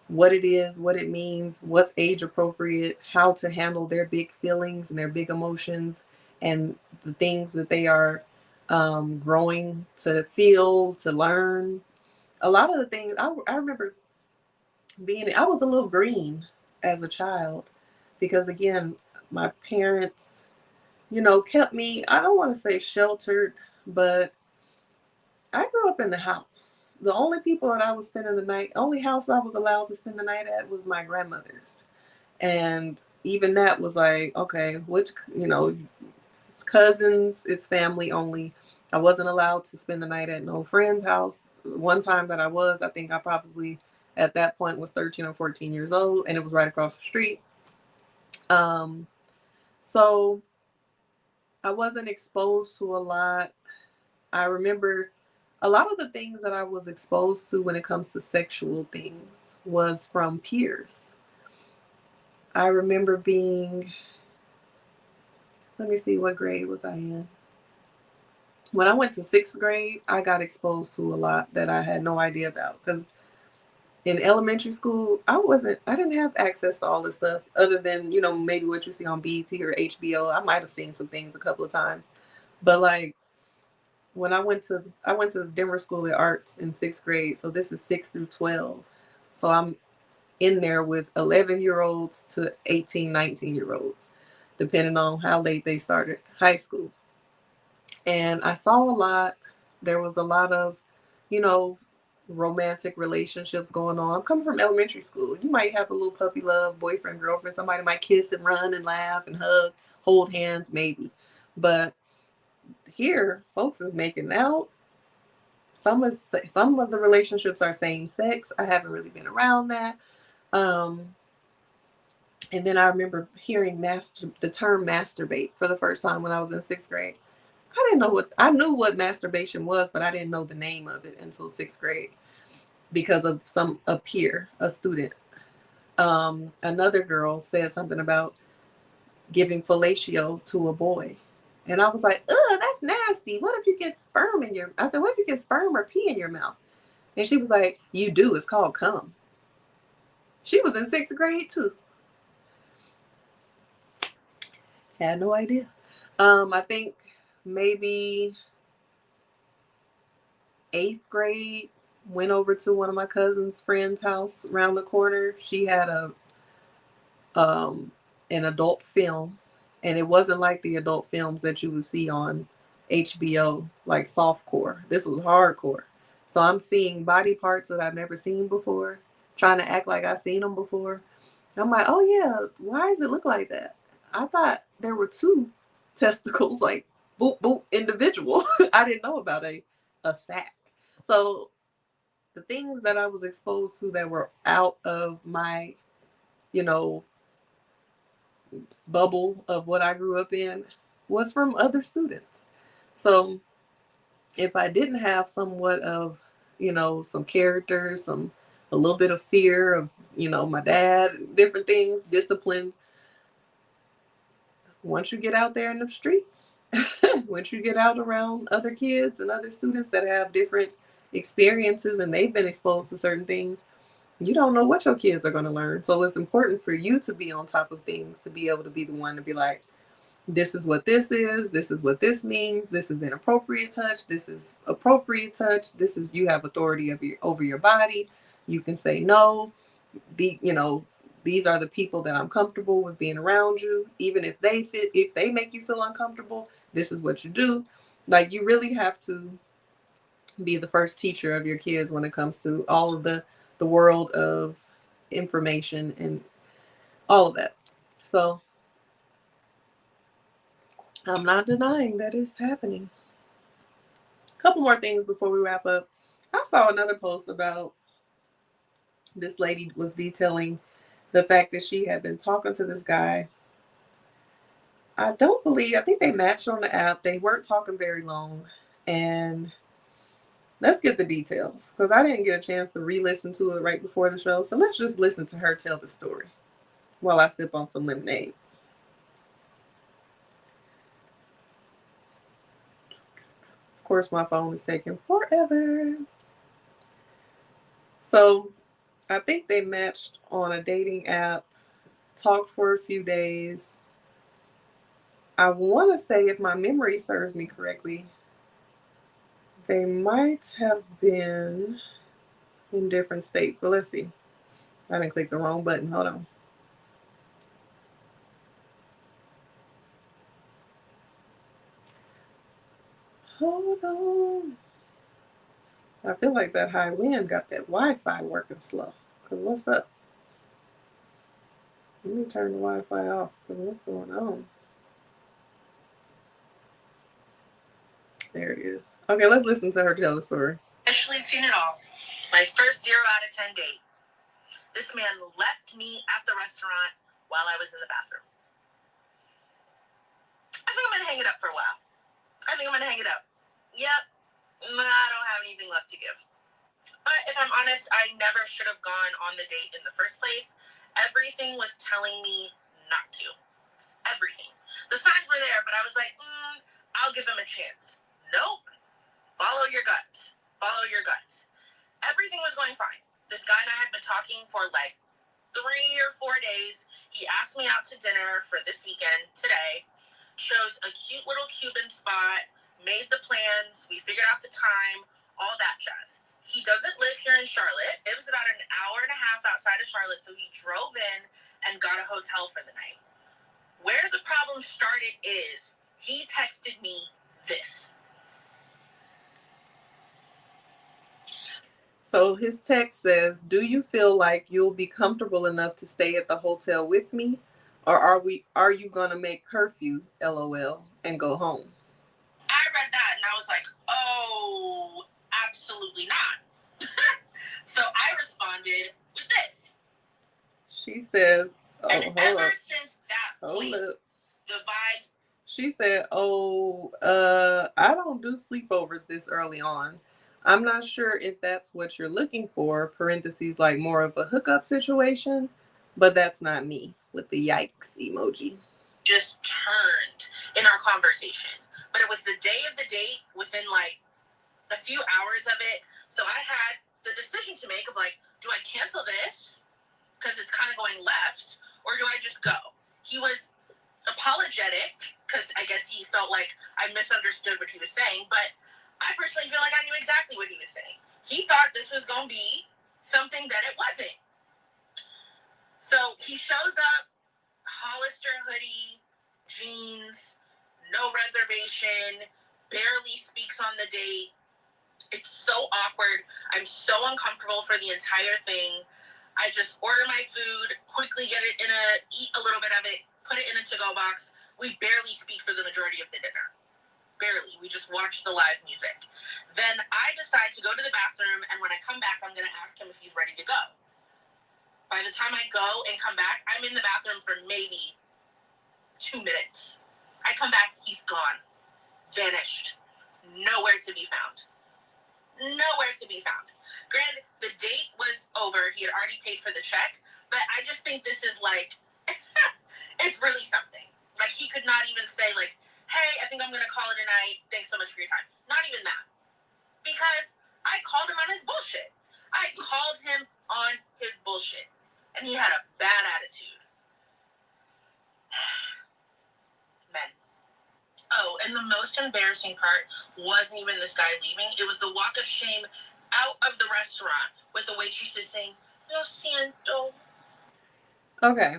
what it is, what it means, what's age appropriate, how to handle their big feelings and their big emotions, and the things that they are growing to feel, to learn. A lot of the things I remember I was a little green as a child because, again, my parents, kept me, I don't want to say sheltered, but I grew up in the house. The only people that I was spending the night, only house I was allowed to spend the night at was my grandmother's. And even that was like, okay, which, it's cousins, it's family only. I wasn't allowed to spend the night at no friend's house. One time that I think I probably at that point was 13 or 14 years old, and it was right across the street. Um, so I wasn't exposed to a lot. I remember a lot of the things that I was exposed to when it comes to sexual things was from peers. I remember being, let me see, what grade was I in? When I went to sixth grade, I got exposed to a lot that I had no idea about. Because in elementary school, I didn't have access to all this stuff other than, maybe what you see on BET or HBO. I might have seen some things a couple of times. But like, when I went to the Denver School of Arts in sixth grade, so this is 6 through 12. So I'm in there with 11-year-olds to 18, 19-year-olds, depending on how late they started high school. And I saw a lot. There was a lot of, you know, romantic relationships going on. I'm coming from elementary school. You might have a little puppy love, boyfriend, girlfriend. Somebody might kiss and run and laugh and hug, hold hands, maybe. But here, folks is making out. Some of the relationships are same sex. I haven't really been around that. Um, and then I remember hearing the term masturbate for the first time when I was in sixth grade. I knew what masturbation was, but I didn't know the name of it until sixth grade because of a peer, a student. Another girl said something about giving fellatio to a boy. And I was like, ugh, that's nasty. What if you get sperm in your, I said, what if you get sperm or pee in your mouth? And she was like, you do, it's called cum. She was in sixth grade too. Had no idea. I think maybe eighth grade, went over to one of my cousin's friend's house around the corner. She had um an adult film, and it wasn't like the adult films that you would see on HBO, like softcore. This was hardcore. So I'm seeing body parts that I've never seen before, trying to act like I've seen them before. I'm like, oh yeah, why does it look like that? I thought there were two testicles, like boop boop individual. I didn't know about a sack. So the things that I was exposed to that were out of my, you know, bubble of what I grew up in was from other students. So if I didn't have somewhat of, some character, a little bit of fear of, my dad, different things, discipline, once you get out there in the streets, once you get out around other kids and other students that have different experiences and they've been exposed to certain things, you don't know what your kids are going to learn. So it's important for you to be on top of things, to be able to be the one to be like, this is what this is what this means, this is inappropriate touch, this is appropriate touch, this is, you have authority over your body, you can say no, these are the people that I'm comfortable with being around you. Even if they make you feel uncomfortable, this is what you do. Like, you really have to be the first teacher of your kids when it comes to all of the world of information and all of that. So I'm not denying that it's happening. A couple more things before we wrap up. I saw another post about this lady was detailing the fact that she had been talking to this guy. I think they matched on the app. They weren't talking very long. And Let's get the details, because I didn't get a chance to re-listen to it right before the show. So let's just listen to her tell the story while I sip on some lemonade. Of course, my phone is taking forever. So I think they matched on a dating app, talked for a few days. I want to say, if my memory serves me correctly, they might have been in different states. But let's see. I didn't click the wrong button. Hold on. Hold on. I feel like that high wind got that Wi-Fi working slow. Because what's up? Let me turn the Wi-Fi off. Because what's going on? There it is. Okay, let's listen to her tell the story. Actually seen it all. My first 0 out of 10 date. This man left me at the restaurant while I was in the bathroom. I think I'm going to hang it up for a while. Yep. I don't have anything left to give. But if I'm honest, I never should have gone on the date in the first place. Everything was telling me not to. Everything. The signs were there, but I was like, I'll give him a chance. Nope. Follow your gut. Everything was going fine. This guy and I had been talking for like 3 or 4 days. He asked me out to dinner for this weekend, today. Chose a cute little Cuban spot, made the plans, we figured out the time, all that jazz. He doesn't live here in Charlotte. It was about an hour and a half outside of Charlotte, so he drove in and got a hotel for the night. Where the problem started is he texted me this. So his text says, "Do you feel like you'll be comfortable enough to stay at the hotel with me? Or are you gonna make curfew, LOL, and go home?" I read that and I was like, oh, absolutely not. So I responded with this. She says, "Oh, and ever since that point, the vibes." She said, "Oh, I don't do sleepovers this early on. I'm not sure if that's what you're looking for, parentheses, like more of a hookup situation, but that's not me," with the yikes emoji. Just turned in our conversation. But it was the day of the date, within like a few hours of it. So I had the decision to make of like, do I cancel this because it's kind of going left, or do I just go? He was apologetic because I guess he felt like I misunderstood what he was saying, but I personally feel like I knew exactly what he was saying. He thought this was going to be something that it wasn't. So he shows up, Hollister hoodie, jeans, no reservation, barely speaks on the date. It's so awkward. I'm so uncomfortable for the entire thing. I just order my food, quickly get it eat a little bit of it, put it in a to-go box. We barely speak for the majority of the dinner. Barely. We just watch the live music. Then I decide to go to the bathroom, and when I come back, I'm going to ask him if he's ready to go. By the time I go and come back, I'm in the bathroom for maybe 2 minutes. I come back, he's gone. Vanished. Nowhere to be found. Granted, the date was over. He had already paid for the check. But I just think this is like, it's really something. Like, he could not even say, like, hey, I think I'm going to call it a night. Thanks so much for your time. Not even that. Because I called him on his bullshit. And he had a bad attitude. Men. Oh, and the most embarrassing part wasn't even this guy leaving. It was the walk of shame out of the restaurant with the waitresses saying, "Lo siento." Okay.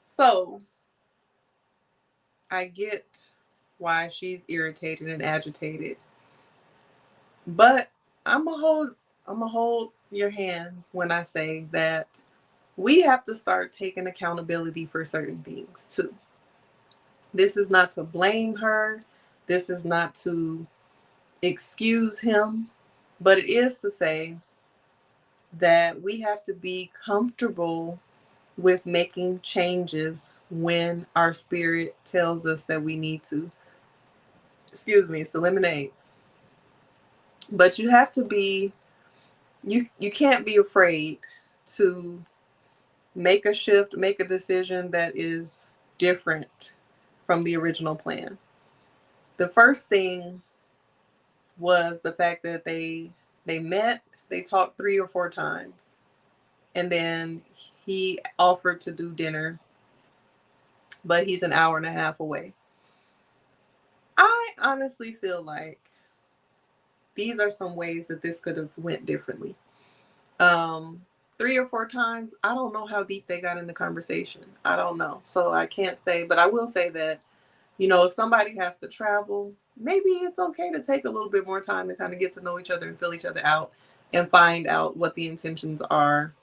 So I get why she's irritated and agitated. But I'm gonna hold your hand when I say that we have to start taking accountability for certain things too. This is not to blame her. This is not to excuse him, but it is to say that we have to be comfortable with making changes when our spirit tells us that we need to. Excuse me, it's the lemonade. But you have to be, you can't be afraid to make a shift, make a decision that is different from the original plan. The first thing was the fact that they met, they talked 3 or 4 times, and then he offered to do dinner, but he's an hour and a half away. I honestly feel like these are some ways that this could have went differently. Um, 3 or 4 times, I don't know how deep they got in the conversation. I don't know. So I can't say, but I will say that, if somebody has to travel, maybe it's okay to take a little bit more time to kind of get to know each other and fill each other out and find out what the intentions are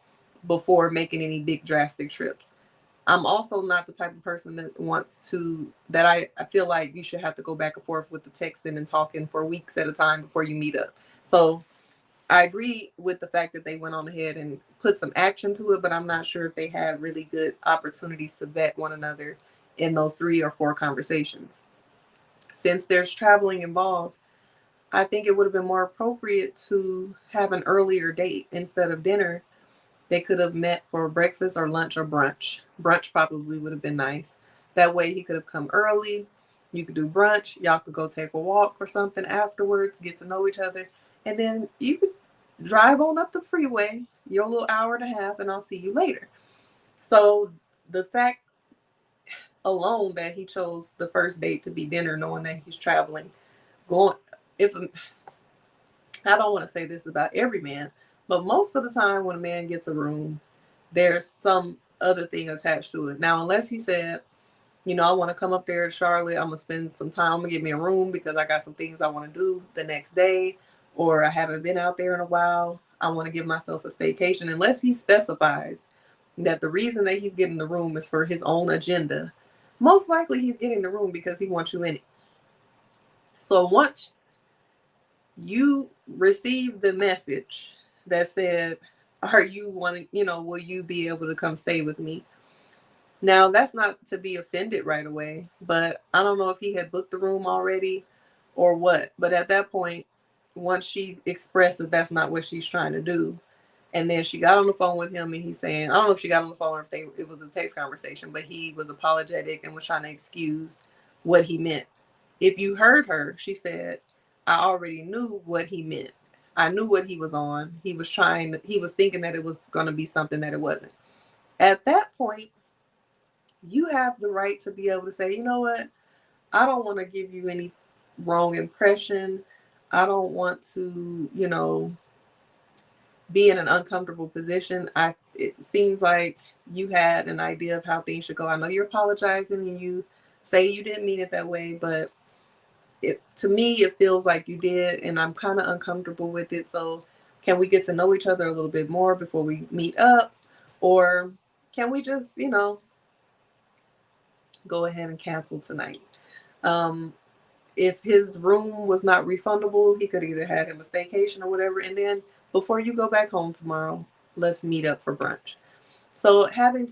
before making any big drastic trips. I'm also not the type of person that wants to, that I feel like you should have to go back and forth with the texting and talking for weeks at a time before you meet up. So I agree with the fact that they went on ahead and put some action to it, but I'm not sure if they had really good opportunities to vet one another in those 3 or 4 conversations. Since there's traveling involved, I think it would have been more appropriate to have an earlier date instead of dinner. They could have met for breakfast or lunch or brunch. Brunch probably would have been nice. That way he could have come early. You could do brunch. Y'all could go take a walk or something afterwards, get to know each other. And then you could drive on up the freeway, your little hour and a half, and I'll see you later. So the fact alone that he chose the first date to be dinner, knowing that he's traveling, going, if I don't want to say this about every man, but most of the time when a man gets a room, there's some other thing attached to it. Now, unless he said, I want to come up there to Charlotte, I'm going to spend some time, I'm going to get me a room because I got some things I want to do the next day, or I haven't been out there in a while, I want to give myself a staycation. Unless he specifies that the reason that he's getting the room is for his own agenda, most likely he's getting the room because he wants you in it. So once you received the message that said, are you wanting, will you be able to come stay with me? Now, that's not to be offended right away, but I don't know if he had booked the room already or what. But at that point, once she expressed that that's not what she's trying to do, and then she got on the phone with him and he's saying, I don't know if she got on the phone or if it was a text conversation, but he was apologetic and was trying to excuse what he meant. If you heard her, she said, I already knew what he meant. I knew what he was on. He was thinking that it was going to be something that it wasn't. At that point, you have the right to be able to say, you know what? I don't want to give you any wrong impression. I don't want to, be in an uncomfortable position. It seems like you had an idea of how things should go. I know you're apologizing and you say you didn't mean it that way, but to me it feels like you did, and I'm kind of uncomfortable with it. So can we get to know each other a little bit more before we meet up, or can we just go ahead and cancel tonight? um if his room was not refundable, he could either had him a staycation or whatever, and then before you go back home tomorrow, let's meet up for brunch. So having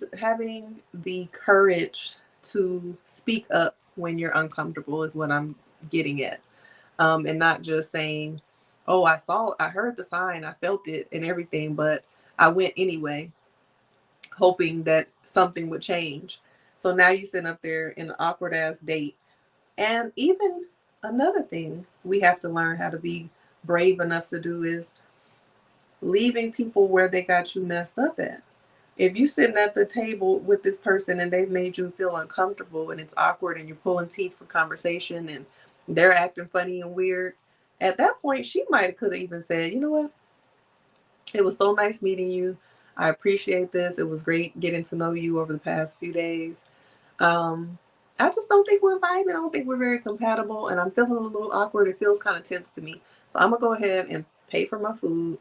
the courage to speak up when you're uncomfortable is what I'm getting at, and not just saying, "Oh, I heard the sign, I felt it, and everything, but I went anyway, hoping that something would change." So now you sitting up there in an awkward ass date. And even another thing we have to learn how to be brave enough to do is leaving people where they got you messed up at. If you sitting at the table with this person and they've made you feel uncomfortable and it's awkward and you're pulling teeth for conversation and they're acting funny and weird, at that point she might could have even said, you know what? It was so nice meeting you. I appreciate this. It was great getting to know you over the past few days. Um, I just don't think we're vibing. I don't think we're very compatible, and I'm feeling a little awkward. It feels kind of tense to me. So I'm gonna go ahead and pay for my food.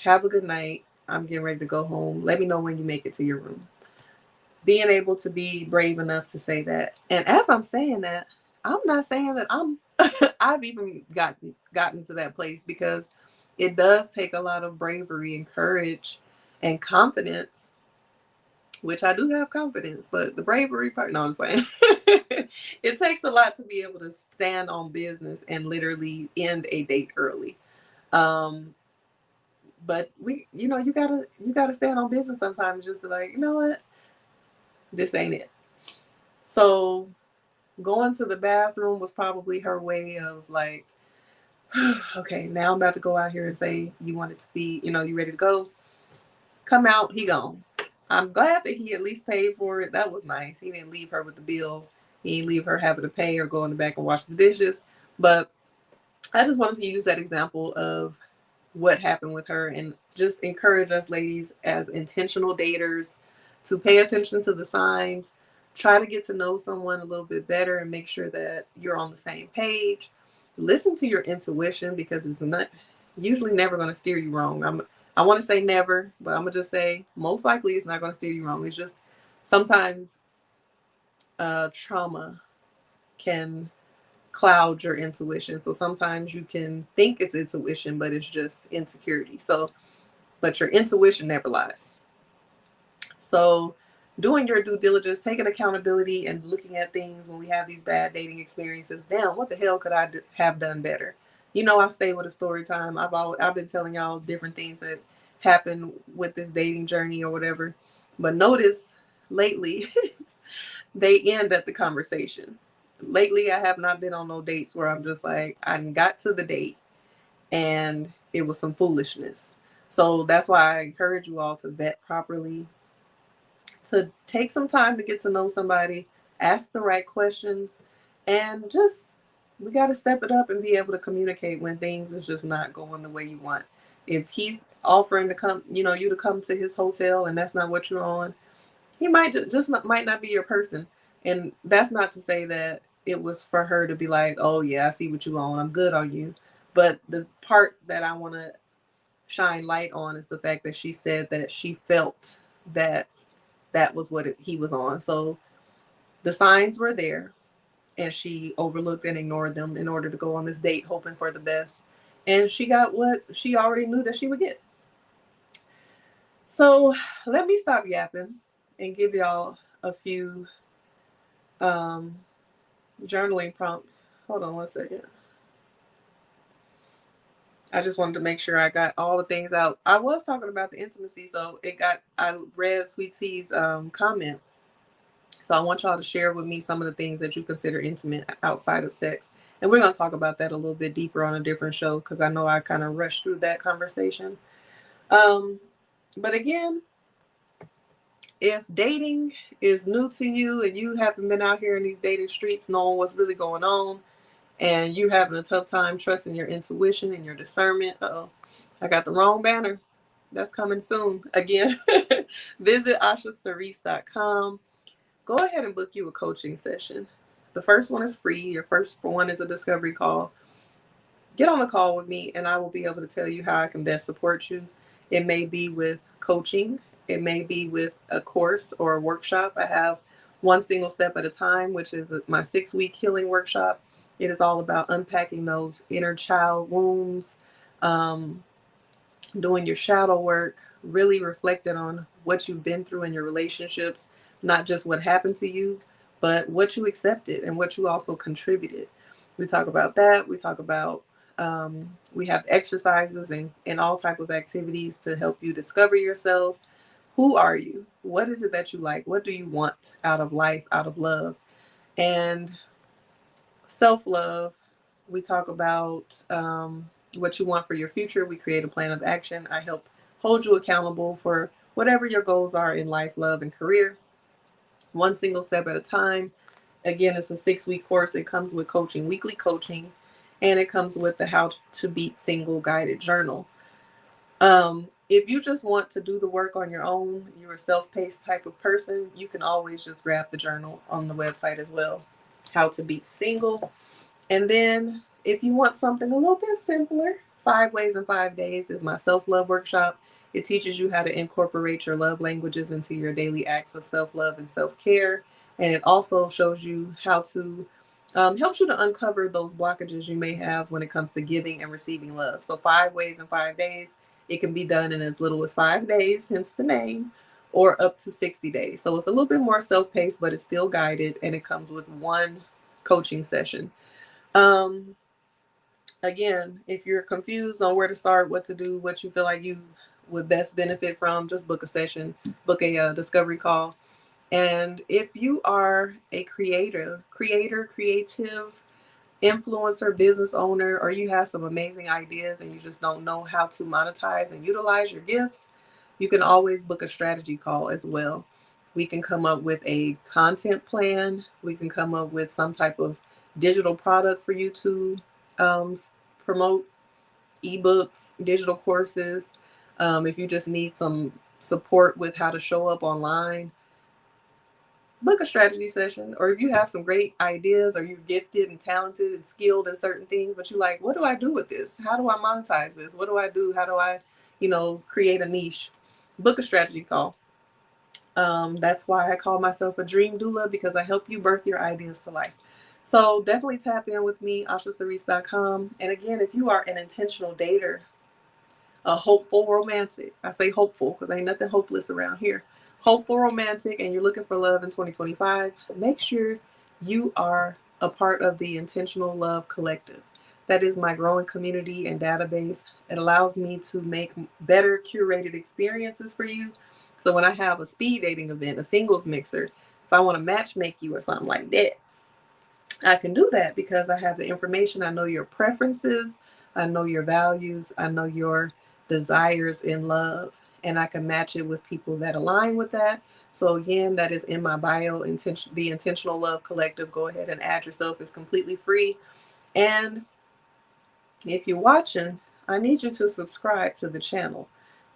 Have a good night. I'm getting ready to go home. Let me know when you make it to your room. Being able to be brave enough to say that. And as I'm saying that, I'm not saying that I'm I've even gotten to that place, because it does take a lot of bravery and courage and confidence, which I do have confidence, but the bravery part, no, I'm just saying. It takes a lot to be able to stand on business and literally end a date early. Um, but you gotta stand on business sometimes. Just be like, you know what, this ain't it. So going to the bathroom was probably her way of like, okay, now I'm about to go out here and say you want it to be, you ready to go. Come out, he gone. I'm glad that he at least paid for it. That was nice. He didn't leave her with the bill. He didn't leave her having to pay or go in the back and wash the dishes. But I just wanted to use that example of what happened with her and just encourage us ladies as intentional daters to pay attention to the signs, try to get to know someone a little bit better and make sure that you're on the same page. Listen to your intuition because it's not usually never going to steer you wrong. I want to say never, but I'm going to just say most likely it's not going to steer you wrong. It's just sometimes trauma can cloud your intuition. So sometimes you can think it's intuition, but it's just insecurity. So, but your intuition never lies. So, doing your due diligence, taking accountability, and looking at things when we have these bad dating experiences. Damn, what the hell could I have done better? I stay with a story time. I've been telling y'all different things that happened with this dating journey or whatever. But notice lately they end at the conversation. Lately, I have not been on no dates where I'm just like, I got to the date and it was some foolishness. So that's why I encourage you all to vet properly, to take some time to get to know somebody, ask the right questions, and just we got to step it up and be able to communicate when things is just not going the way you want. If he's offering to come, you to come to his hotel and that's not what you're on, he might might not be your person. And that's not to say that it was for her to be like, oh yeah, I see what you on, I'm good on you. But the part that I want to shine light on is the fact that she said that she felt that that was what he was on. So the signs were there and she overlooked and ignored them in order to go on this date hoping for the best, and she got what she already knew that she would get. So let me stop yapping and give y'all a few um, journaling prompts. Hold on one second. I just wanted to make sure I got all the things out. I was talking about the intimacy, so I read Sweet C's comment. So I want y'all to share with me some of the things that you consider intimate outside of sex. And we're going to talk about that a little bit deeper on a different show because I know I kind of rushed through that conversation. Um, but again, if dating is new to you and you haven't been out here in these dating streets knowing what's really going on, and you're having a tough time trusting your intuition and your discernment, I got the wrong banner. That's coming soon. Again, visit oshacerese.com. Go ahead and book you a coaching session. The first one is free. Your first one is a discovery call. Get on a call with me and I will be able to tell you how I can best support you. It may be with coaching, it may be with a course or a workshop. I have One Single Step at a Time, which is my 6-week healing workshop. It is all about unpacking those inner child wounds, um, doing your shadow work, really reflecting on what you've been through in your relationships, not just what happened to you, but what you accepted and what you also contributed. We talk about that. We talk about we have exercises and all type of activities to help you discover yourself. Who are you? What is it that you like? What do you want out of life, out of love? And self-love. We talk about what you want for your future. We create a plan of action. I help hold you accountable for whatever your goals are in life, love, and career. One single step at a time. Again, it's a 6-week course. It comes with coaching, weekly coaching, and it comes with the How to Beat Single guided journal. If you just want to do the work on your own, you're a self-paced type of person, you can always just grab the journal on the website as well. How to Beat Single. And then if you want something a little bit simpler, 5 Ways in 5 Days is my self-love workshop. It teaches you how to incorporate your love languages into your daily acts of self-love and self-care. And it also shows you how to, helps you to uncover those blockages you may have when it comes to giving and receiving love. So 5 Ways in 5 Days, it can be done in as little as 5 days, hence the name, or up to 60 days. So it's a little bit more self-paced, but it's still guided, and it comes with one coaching session. Um, Again, if you're confused on where to start, what to do, what you feel like you would best benefit from, just book a session, book a discovery call. And if you are a creative, influencer, business owner, or you have some amazing ideas and you just don't know how to monetize and utilize your gifts, you can always book a strategy call as well. We can come up with a content plan. We can come up with some type of digital product for you to promote, ebooks, digital courses. If you just need some support with how to show up online, book a strategy session. Or if you have some great ideas, or you're gifted and talented and skilled in certain things, but you're like, what do I do with this? How do I monetize this? What do I do? How do I, create a niche? Book a strategy call. That's why I call myself a dream doula, because I help you birth your ideas to life. So definitely tap in with me, oshacerese.com. And again, if you are an intentional dater, a hopeful romantic. I say hopeful because ain't nothing hopeless around here. Hopeful romantic, and you're looking for love in 2025, make sure you are a part of the Intentional Love Collective. That is my growing community and database. It allows me to make better curated experiences for you. So when I have a speed dating event, a singles mixer, if I want to match make you or something like that, I can do that because I have the information. I know your preferences. I know your values. I know your desires in love. And I can match it with people that align with that. So again, that is in my bio, the Intentional Love Collective. Go ahead and add yourself. It's completely free. And if you're watching, I need you to subscribe to the channel.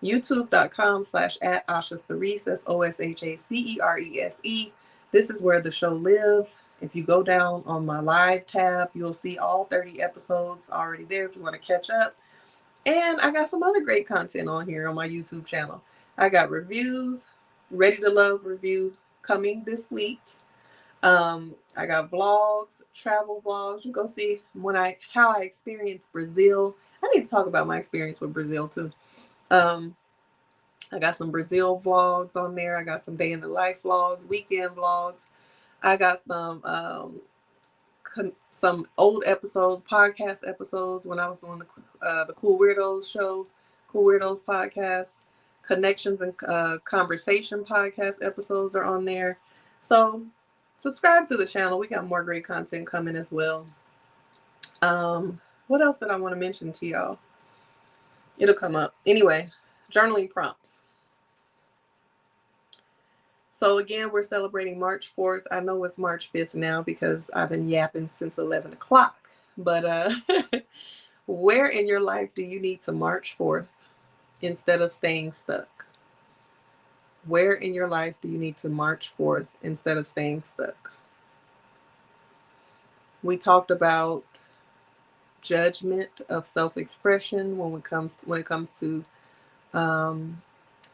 YouTube.com/at Osha Cerese. That's OSHACERESE. This is where the show lives. If you go down on my live tab, you'll see all 30 episodes already there if you want to catch up. And I got some other great content on here on my YouTube channel. I got reviews, Ready to Love review coming this week. I got vlogs, travel vlogs. You go see how I experienced Brazil. I need to talk about my experience with Brazil too. I got some Brazil vlogs on there. I got some day in the life vlogs, weekend vlogs. I got some old episodes, podcast episodes when I was doing the Cool Weirdos show, Cool Weirdos podcast. Connections and Conversation podcast episodes are on there. So subscribe to the channel. We got more great content coming as well. What else did I want to mention to y'all? It'll come up. Anyway, journaling prompts. So again, we're celebrating March 4th. I know it's March 5th now because I've been yapping since 11 o'clock. But where in your life do you need to march forth instead of staying stuck? Where in your life do you need to march forth instead of staying stuck? We talked about judgment of self-expression when it comes to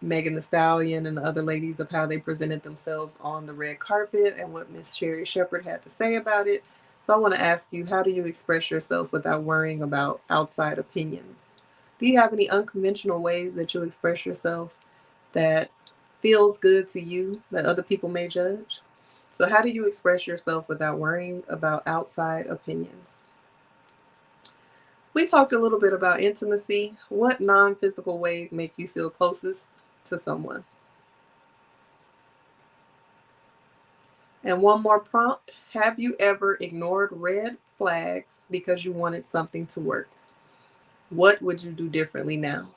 Megan Thee Stallion and the other ladies, of how they presented themselves on the red carpet and what Miss Sherri Shepherd had to say about it. So I want to ask you, how do you express yourself without worrying about outside opinions? Do you have any unconventional ways that you express yourself that feels good to you that other people may judge? So how do you express yourself without worrying about outside opinions? We talked a little bit about intimacy. What non-physical ways make you feel closest to someone? And one more prompt. Have you ever ignored red flags because you wanted something to work? What would you do differently now?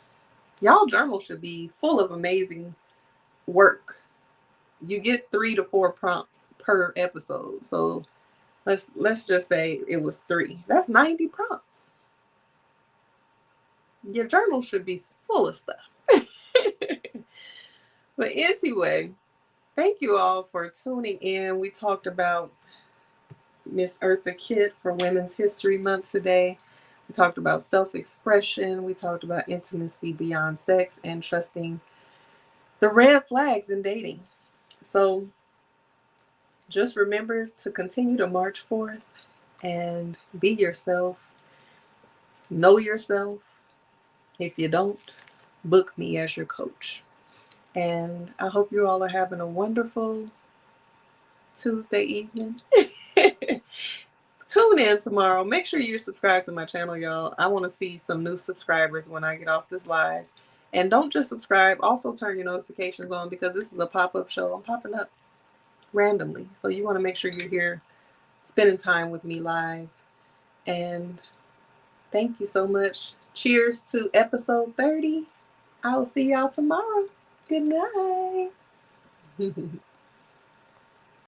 Y'all journal should be full of amazing work. You get 3 to 4 prompts per episode. So let's just say it was 3. That's 90 prompts. Your journal should be full of stuff. But anyway, thank you all for tuning in. We talked about Miss Eartha Kitt for Women's History Month today. We talked about self-expression. We talked about intimacy beyond sex and trusting the red flags in dating. So just remember to continue to march forth and be yourself. Know yourself. If you don't, book me as your coach. And I hope you all are having a wonderful Tuesday evening. Tune tune in tomorrow. Make sure you're subscribed to my channel, y'all. I want to see some new subscribers when I get off this live. And don't just subscribe, also turn your notifications on, because this is a pop-up show. I'm popping up randomly. So you want to make sure you're here spending time with me live. And thank you so much. Cheers to episode 30. I will see y'all tomorrow. Good night.